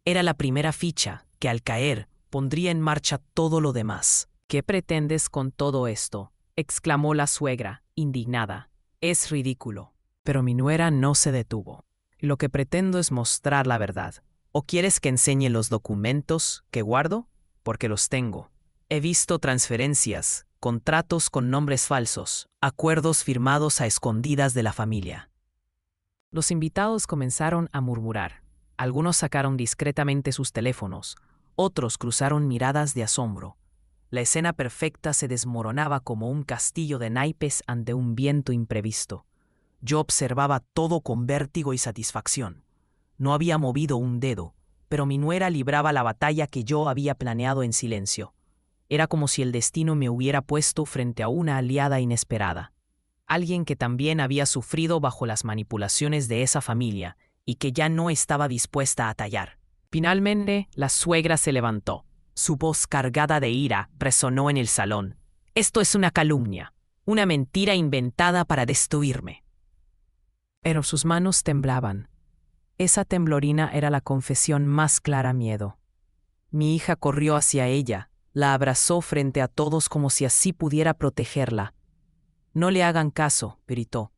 Era la primera ficha que, al caer, pondría en marcha todo lo demás. «¿Qué pretendes con todo esto?», exclamó la suegra, indignada. «Es ridículo». Pero mi nuera no se detuvo. «Lo que pretendo es mostrar la verdad. ¿O quieres que enseñe los documentos que guardo? Porque los tengo. He visto transferencias, contratos con nombres falsos, acuerdos firmados a escondidas de la familia». Los invitados comenzaron a murmurar. Algunos sacaron discretamente sus teléfonos, otros cruzaron miradas de asombro. La escena perfecta se desmoronaba como un castillo de naipes ante un viento imprevisto. Yo observaba todo con vértigo y satisfacción. No había movido un dedo, pero mi nuera libraba la batalla que yo había planeado en silencio. Era como si el destino me hubiera puesto frente a una aliada inesperada. Alguien que también había sufrido bajo las manipulaciones de esa familia y que ya no estaba dispuesta a tallar. Finalmente, la suegra se levantó. Su voz cargada de ira resonó en el salón. Esto es una calumnia, una mentira inventada para destruirme. Pero sus manos temblaban. Esa temblorina era la confesión más clara miedo. Mi hija corrió hacia ella, la abrazó frente a todos como si así pudiera protegerla. No le hagan caso, gritó.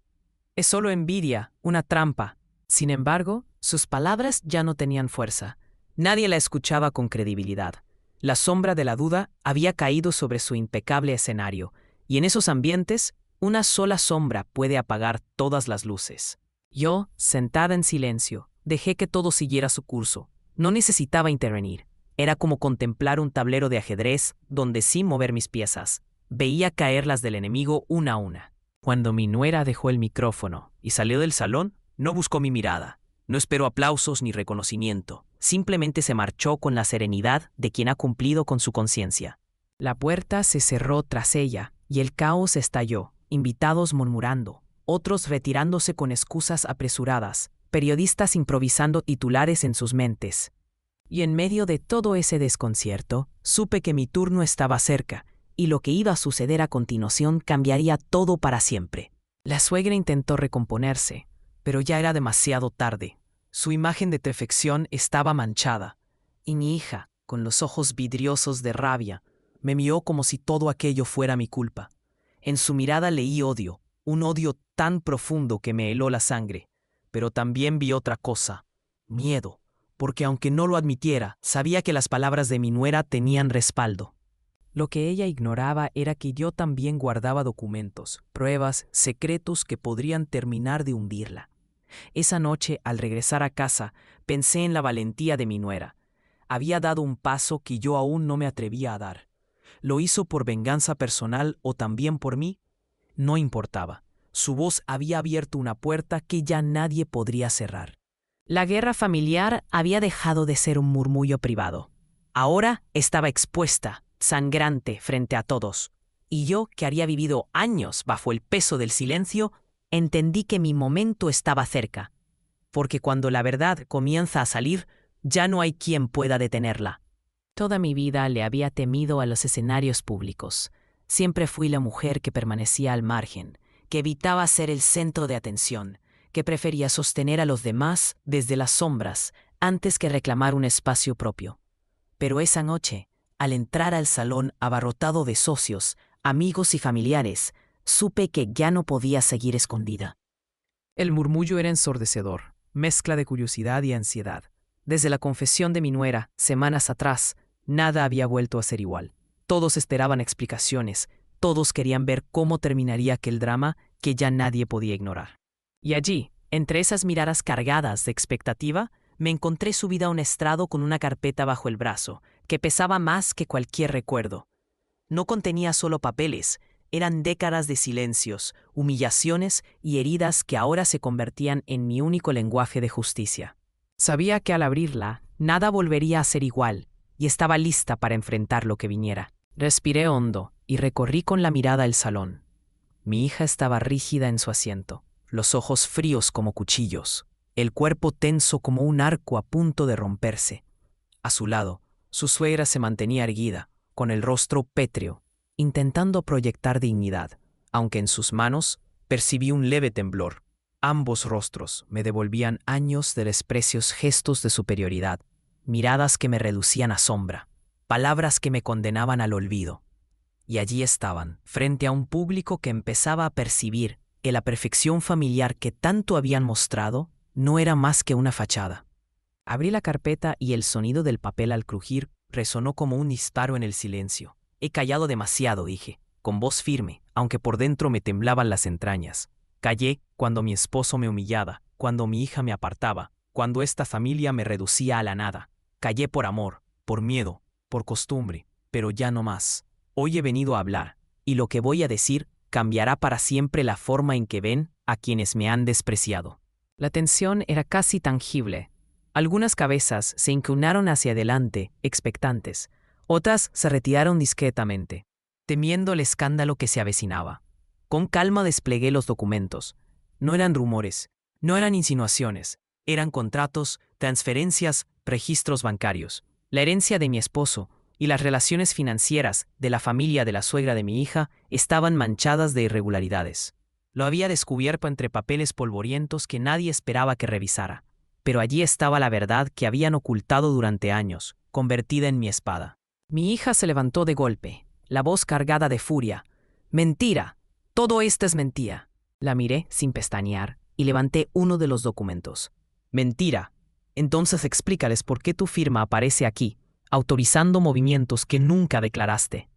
Es solo envidia, una trampa. Sin embargo, sus palabras ya no tenían fuerza. Nadie la escuchaba con credibilidad. La sombra de la duda había caído sobre su impecable escenario, y en esos ambientes, una sola sombra puede apagar todas las luces. Yo, sentada en silencio, dejé que todo siguiera su curso. No necesitaba intervenir. Era como contemplar un tablero de ajedrez donde, sin mover mis piezas, veía caer las del enemigo una a una. Cuando mi nuera dejó el micrófono y salió del salón, no buscó mi mirada. No esperó aplausos ni reconocimiento. Simplemente se marchó con la serenidad de quien ha cumplido con su conciencia. La puerta se cerró tras ella y el caos estalló, invitados murmurando, otros retirándose con excusas apresuradas, periodistas improvisando titulares en sus mentes. Y en medio de todo ese desconcierto, supe que mi turno estaba cerca, y lo que iba a suceder a continuación cambiaría todo para siempre. La suegra intentó recomponerse, pero ya era demasiado tarde. Su imagen de perfección estaba manchada, y mi hija, con los ojos vidriosos de rabia, me miró como si todo aquello fuera mi culpa. En su mirada leí odio, un odio tan profundo que me heló la sangre, pero también vi otra cosa, miedo, porque aunque no lo admitiera, sabía que las palabras de mi nuera tenían respaldo. Lo que ella ignoraba era que yo también guardaba documentos, pruebas, secretos que podrían terminar de hundirla. Esa noche, al regresar a casa, pensé en la valentía de mi nuera. Había dado un paso que yo aún no me atrevía a dar. ¿Lo hizo por venganza personal o también por mí? No importaba. Su voz había abierto una puerta que ya nadie podría cerrar. La guerra familiar había dejado de ser un murmullo privado. Ahora estaba expuesta, sangrante, frente a todos. Y yo, que había vivido años bajo el peso del silencio, entendí que mi momento estaba cerca. Porque cuando la verdad comienza a salir, ya no hay quien pueda detenerla. Toda mi vida le había temido a los escenarios públicos. Siempre fui la mujer que permanecía al margen, que evitaba ser el centro de atención, que prefería sostener a los demás desde las sombras antes que reclamar un espacio propio. Pero esa noche, al entrar al salón abarrotado de socios, amigos y familiares, supe que ya no podía seguir escondida. El murmullo era ensordecedor, mezcla de curiosidad y ansiedad. Desde la confesión de mi nuera, semanas atrás, nada había vuelto a ser igual. Todos esperaban explicaciones, todos querían ver cómo terminaría aquel drama que ya nadie podía ignorar. Y allí, entre esas miradas cargadas de expectativa, me encontré subida a un estrado con una carpeta bajo el brazo, que pesaba más que cualquier recuerdo. No contenía solo papeles, eran décadas de silencios, humillaciones y heridas que ahora se convertían en mi único lenguaje de justicia. Sabía que al abrirla, nada volvería a ser igual, y estaba lista para enfrentar lo que viniera. Respiré hondo y recorrí con la mirada el salón. Mi hija estaba rígida en su asiento, los ojos fríos como cuchillos, el cuerpo tenso como un arco a punto de romperse. A su lado, su suegra se mantenía erguida, con el rostro pétreo, intentando proyectar dignidad, aunque en sus manos percibí un leve temblor. Ambos rostros me devolvían años de desprecios, gestos de superioridad, miradas que me reducían a sombra, palabras que me condenaban al olvido. Y allí estaban, frente a un público que empezaba a percibir que la perfección familiar que tanto habían mostrado no era más que una fachada. Abrí la carpeta y el sonido del papel al crujir resonó como un disparo en el silencio. He callado demasiado, dije, con voz firme, aunque por dentro me temblaban las entrañas. Callé cuando mi esposo me humillaba, cuando mi hija me apartaba, cuando esta familia me reducía a la nada. Callé por amor, por miedo, por costumbre, pero ya no más. Hoy he venido a hablar, y lo que voy a decir cambiará para siempre la forma en que ven a quienes me han despreciado. La tensión era casi tangible. Algunas cabezas se inclinaron hacia adelante, expectantes. Otras se retiraron discretamente, temiendo el escándalo que se avecinaba. Con calma desplegué los documentos. No eran rumores, no eran insinuaciones, eran contratos, transferencias, registros bancarios, la herencia de mi esposo y las relaciones financieras de la familia de la suegra de mi hija estaban manchadas de irregularidades. Lo había descubierto entre papeles polvorientos que nadie esperaba que revisara, pero allí estaba la verdad que habían ocultado durante años, convertida en mi espada. Mi hija se levantó de golpe, la voz cargada de furia. «¡Mentira! Todo esto es mentira». La miré sin pestañear y levanté uno de los documentos. «Mentira. Entonces explícales por qué tu firma aparece aquí, autorizando movimientos que nunca declaraste».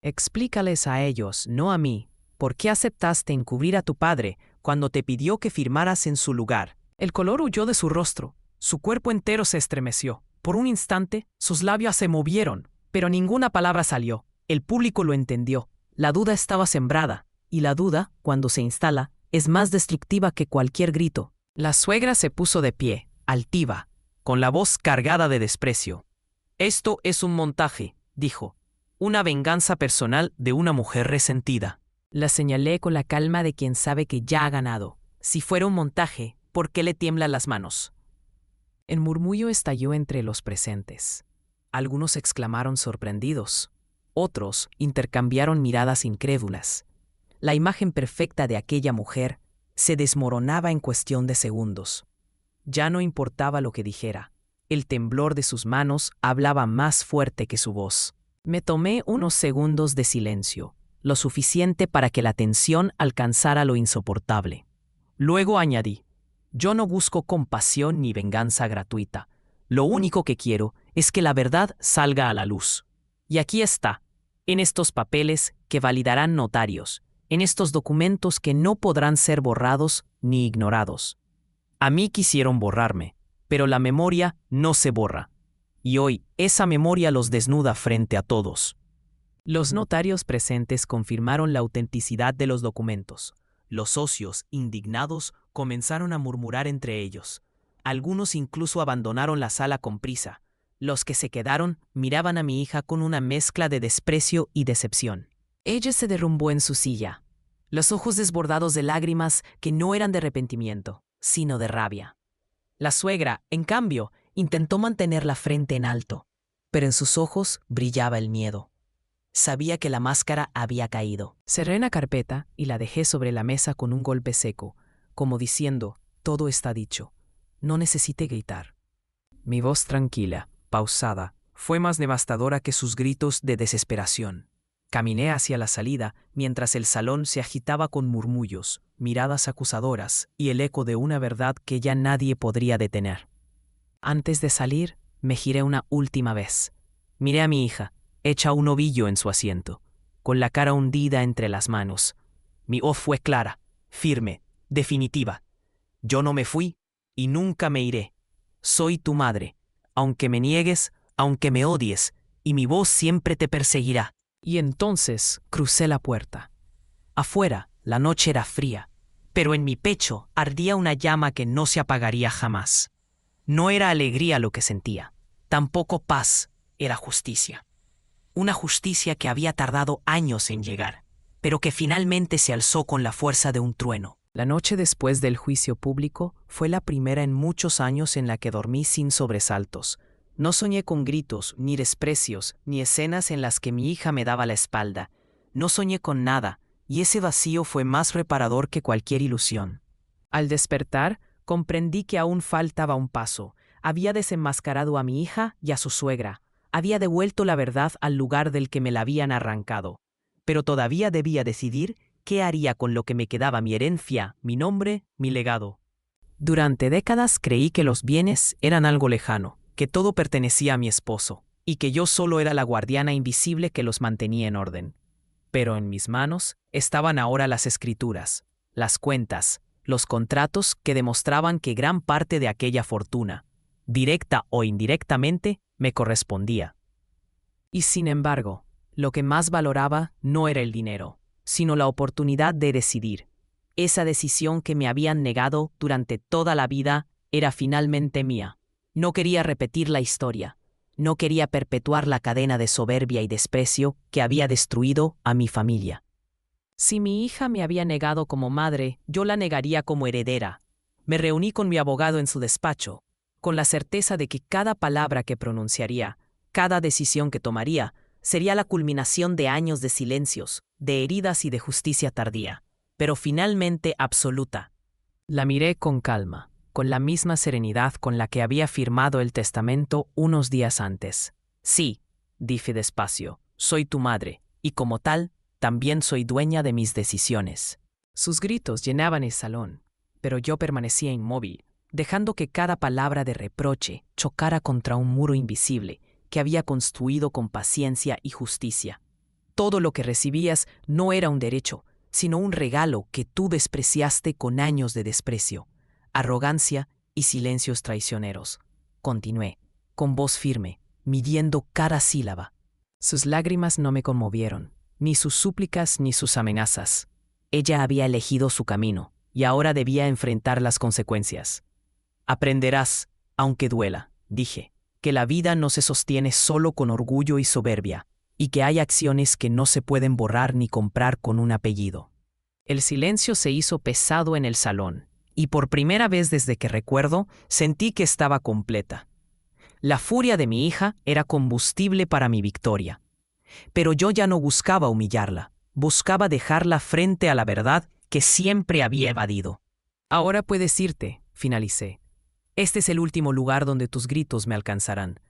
Explícales a ellos, no a mí, por qué aceptaste encubrir a tu padre cuando te pidió que firmaras en su lugar. El color huyó de su rostro, su cuerpo entero se estremeció. Por un instante, sus labios se movieron, pero ninguna palabra salió. El público lo entendió. La duda estaba sembrada, y la duda, cuando se instala, es más destructiva que cualquier grito. La suegra se puso de pie, altiva, con la voz cargada de desprecio. «Esto es un montaje», dijo, «una venganza personal de una mujer resentida». La señalé con la calma de quien sabe que ya ha ganado. Si fuera un montaje, ¿por qué le tiemblan las manos? El murmullo estalló entre los presentes. Algunos exclamaron sorprendidos. Otros intercambiaron miradas incrédulas. La imagen perfecta de aquella mujer se desmoronaba en cuestión de segundos. Ya no importaba lo que dijera. El temblor de sus manos hablaba más fuerte que su voz. Me tomé unos segundos de silencio, lo suficiente para que la tensión alcanzara lo insoportable. Luego añadí: «Yo no busco compasión ni venganza gratuita. Lo único que quiero es que la verdad salga a la luz. Y aquí está, en estos papeles que validarán notarios, en estos documentos que no podrán ser borrados ni ignorados. A mí quisieron borrarme, pero la memoria no se borra. Y hoy esa memoria los desnuda frente a todos». Los notarios presentes confirmaron la autenticidad de los documentos. Los socios, indignados, comenzaron a murmurar entre ellos. Algunos incluso abandonaron la sala con prisa. Los que se quedaron miraban a mi hija con una mezcla de desprecio y decepción. Ella se derrumbó en su silla, los ojos desbordados de lágrimas que no eran de arrepentimiento, sino de rabia. La suegra, en cambio, intentó mantener la frente en alto, pero en sus ojos brillaba el miedo. Sabía que la máscara había caído. Cerré la carpeta y la dejé sobre la mesa con un golpe seco, como diciendo: «Todo está dicho. No necesite gritar». Mi voz tranquila, pausada, fue más devastadora que sus gritos de desesperación. Caminé hacia la salida mientras el salón se agitaba con murmullos, miradas acusadoras y el eco de una verdad que ya nadie podría detener. Antes de salir, me giré una última vez. Miré a mi hija, hecha un ovillo en su asiento, con la cara hundida entre las manos. Mi voz fue clara, firme, definitiva. «Yo no me fui y nunca me iré. Soy tu madre, aunque me niegues, aunque me odies, y mi voz siempre te perseguirá». Y entonces crucé la puerta. Afuera, la noche era fría, pero en mi pecho ardía una llama que no se apagaría jamás. No era alegría lo que sentía, tampoco paz, era justicia. Una justicia que había tardado años en llegar, pero que finalmente se alzó con la fuerza de un trueno. La noche después del juicio público fue la primera en muchos años en la que dormí sin sobresaltos. No soñé con gritos, ni desprecios, ni escenas en las que mi hija me daba la espalda. No soñé con nada, y ese vacío fue más reparador que cualquier ilusión. Al despertar, comprendí que aún faltaba un paso. Había desenmascarado a mi hija y a su suegra. Había devuelto la verdad al lugar del que me la habían arrancado. Pero todavía debía decidir qué haría con lo que me quedaba: mi herencia, mi nombre, mi legado. Durante décadas creí que los bienes eran algo lejano, que todo pertenecía a mi esposo, y que yo solo era la guardiana invisible que los mantenía en orden. Pero en mis manos estaban ahora las escrituras, las cuentas, los contratos que demostraban que gran parte de aquella fortuna, directa o indirectamente, me correspondía. Y sin embargo, lo que más valoraba no era el dinero, sino la oportunidad de decidir. Esa decisión que me habían negado durante toda la vida era finalmente mía. No quería repetir la historia. No quería perpetuar la cadena de soberbia y desprecio que había destruido a mi familia. Si mi hija me había negado como madre, yo la negaría como heredera. Me reuní con mi abogado en su despacho, con la certeza de que cada palabra que pronunciaría Cada decisión que tomaría sería la culminación de años de silencios, de heridas y de justicia tardía, pero finalmente absoluta. La miré con calma, con la misma serenidad con la que había firmado el testamento unos días antes. Sí, dije despacio, soy tu madre, y como tal, también soy dueña de mis decisiones. Sus gritos llenaban el salón, pero yo permanecía inmóvil, dejando que cada palabra de reproche chocara contra un muro invisible que había construido con paciencia y justicia. Todo lo que recibías no era un derecho, sino un regalo que tú despreciaste con años de desprecio, arrogancia y silencios traicioneros. Continué, con voz firme, midiendo cada sílaba. Sus lágrimas no me conmovieron, ni sus súplicas ni sus amenazas. Ella había elegido su camino, y ahora debía enfrentar las consecuencias. Aprenderás, aunque duela, dije, que la vida no se sostiene solo con orgullo y soberbia, y que hay acciones que no se pueden borrar ni comprar con un apellido. El silencio se hizo pesado en el salón, y por primera vez desde que recuerdo, sentí que estaba completa. La furia de mi hija era combustible para mi victoria. Pero yo ya no buscaba humillarla, buscaba dejarla frente a la verdad que siempre había evadido. Ahora puedes irte, finalicé. Este es el último lugar donde tus gritos me alcanzarán.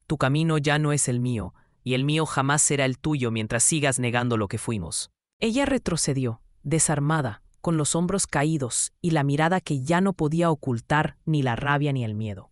Tu camino ya no es el mío, y el mío jamás será el tuyo mientras sigas negando lo que fuimos. Ella retrocedió, desarmada, con los hombros caídos y la mirada que ya no podía ocultar ni la rabia ni el miedo.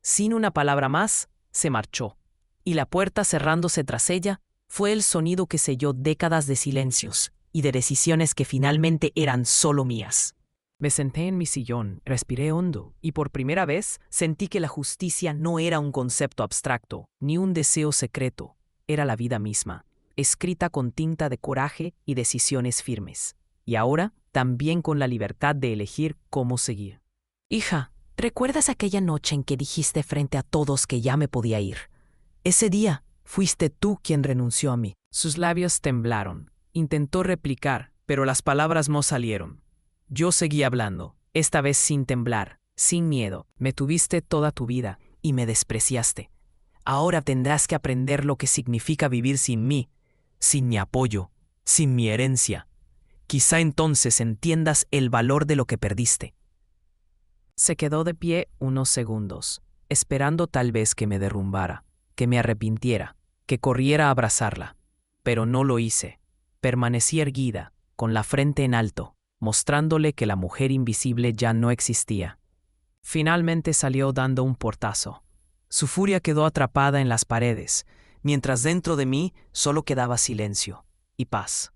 Sin una palabra más, se marchó, y la puerta cerrándose tras ella fue el sonido que selló décadas de silencios y de decisiones que finalmente eran solo mías. Me senté en mi sillón, respiré hondo, y por primera vez sentí que la justicia no era un concepto abstracto, ni un deseo secreto, era la vida misma, escrita con tinta de coraje y decisiones firmes, y ahora también con la libertad de elegir cómo seguir. Hija, ¿recuerdas aquella noche en que dijiste frente a todos que ya me podía ir? Ese día fuiste tú quien renunció a mí. Sus labios temblaron. Intentó replicar, pero las palabras no salieron. Yo seguí hablando, esta vez sin temblar, sin miedo. Me tuviste toda tu vida y me despreciaste. Ahora tendrás que aprender lo que significa vivir sin mí, sin mi apoyo, sin mi herencia. Quizá entonces entiendas el valor de lo que perdiste. Se quedó de pie unos segundos, esperando tal vez que me derrumbara, que me arrepintiera, que corriera a abrazarla. Pero no lo hice. Permanecí erguida, con la frente en alto, mostrándole que la mujer invisible ya no existía. Finalmente salió dando un portazo. Su furia quedó atrapada en las paredes, mientras dentro de mí solo quedaba silencio y paz.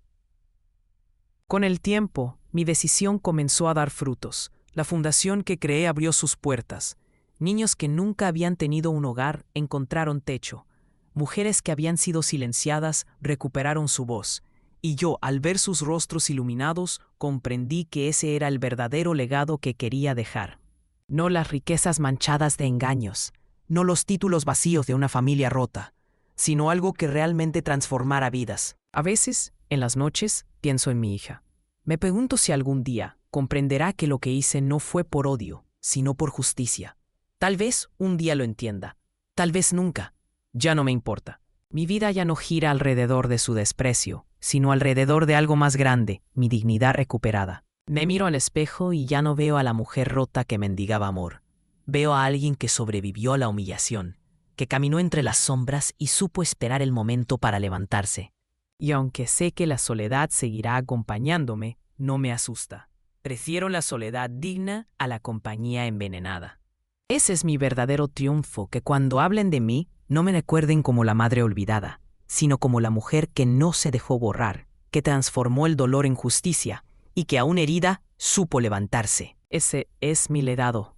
Con el tiempo, mi decisión comenzó a dar frutos. La fundación que creé abrió sus puertas. Niños que nunca habían tenido un hogar encontraron techo. Mujeres que habían sido silenciadas recuperaron su voz. Y yo, al ver sus rostros iluminados, comprendí que ese era el verdadero legado que quería dejar. No las riquezas manchadas de engaños, no los títulos vacíos de una familia rota, sino algo que realmente transformara vidas. A veces, en las noches, pienso en mi hija. Me pregunto si algún día comprenderá que lo que hice no fue por odio, sino por justicia. Tal vez un día lo entienda, tal vez nunca. Ya no me importa. Mi vida ya no gira alrededor de su desprecio, sino alrededor de algo más grande, mi dignidad recuperada. Me miro al espejo y ya no veo a la mujer rota que mendigaba amor. Veo a alguien que sobrevivió a la humillación, que caminó entre las sombras y supo esperar el momento para levantarse. Y aunque sé que la soledad seguirá acompañándome, no me asusta. Prefiero la soledad digna a la compañía envenenada. Ese es mi verdadero triunfo, que cuando hablen de mí, no me recuerden como la madre olvidada, sino como la mujer que no se dejó borrar, que transformó el dolor en justicia y que aún herida supo levantarse. Ese es mi legado.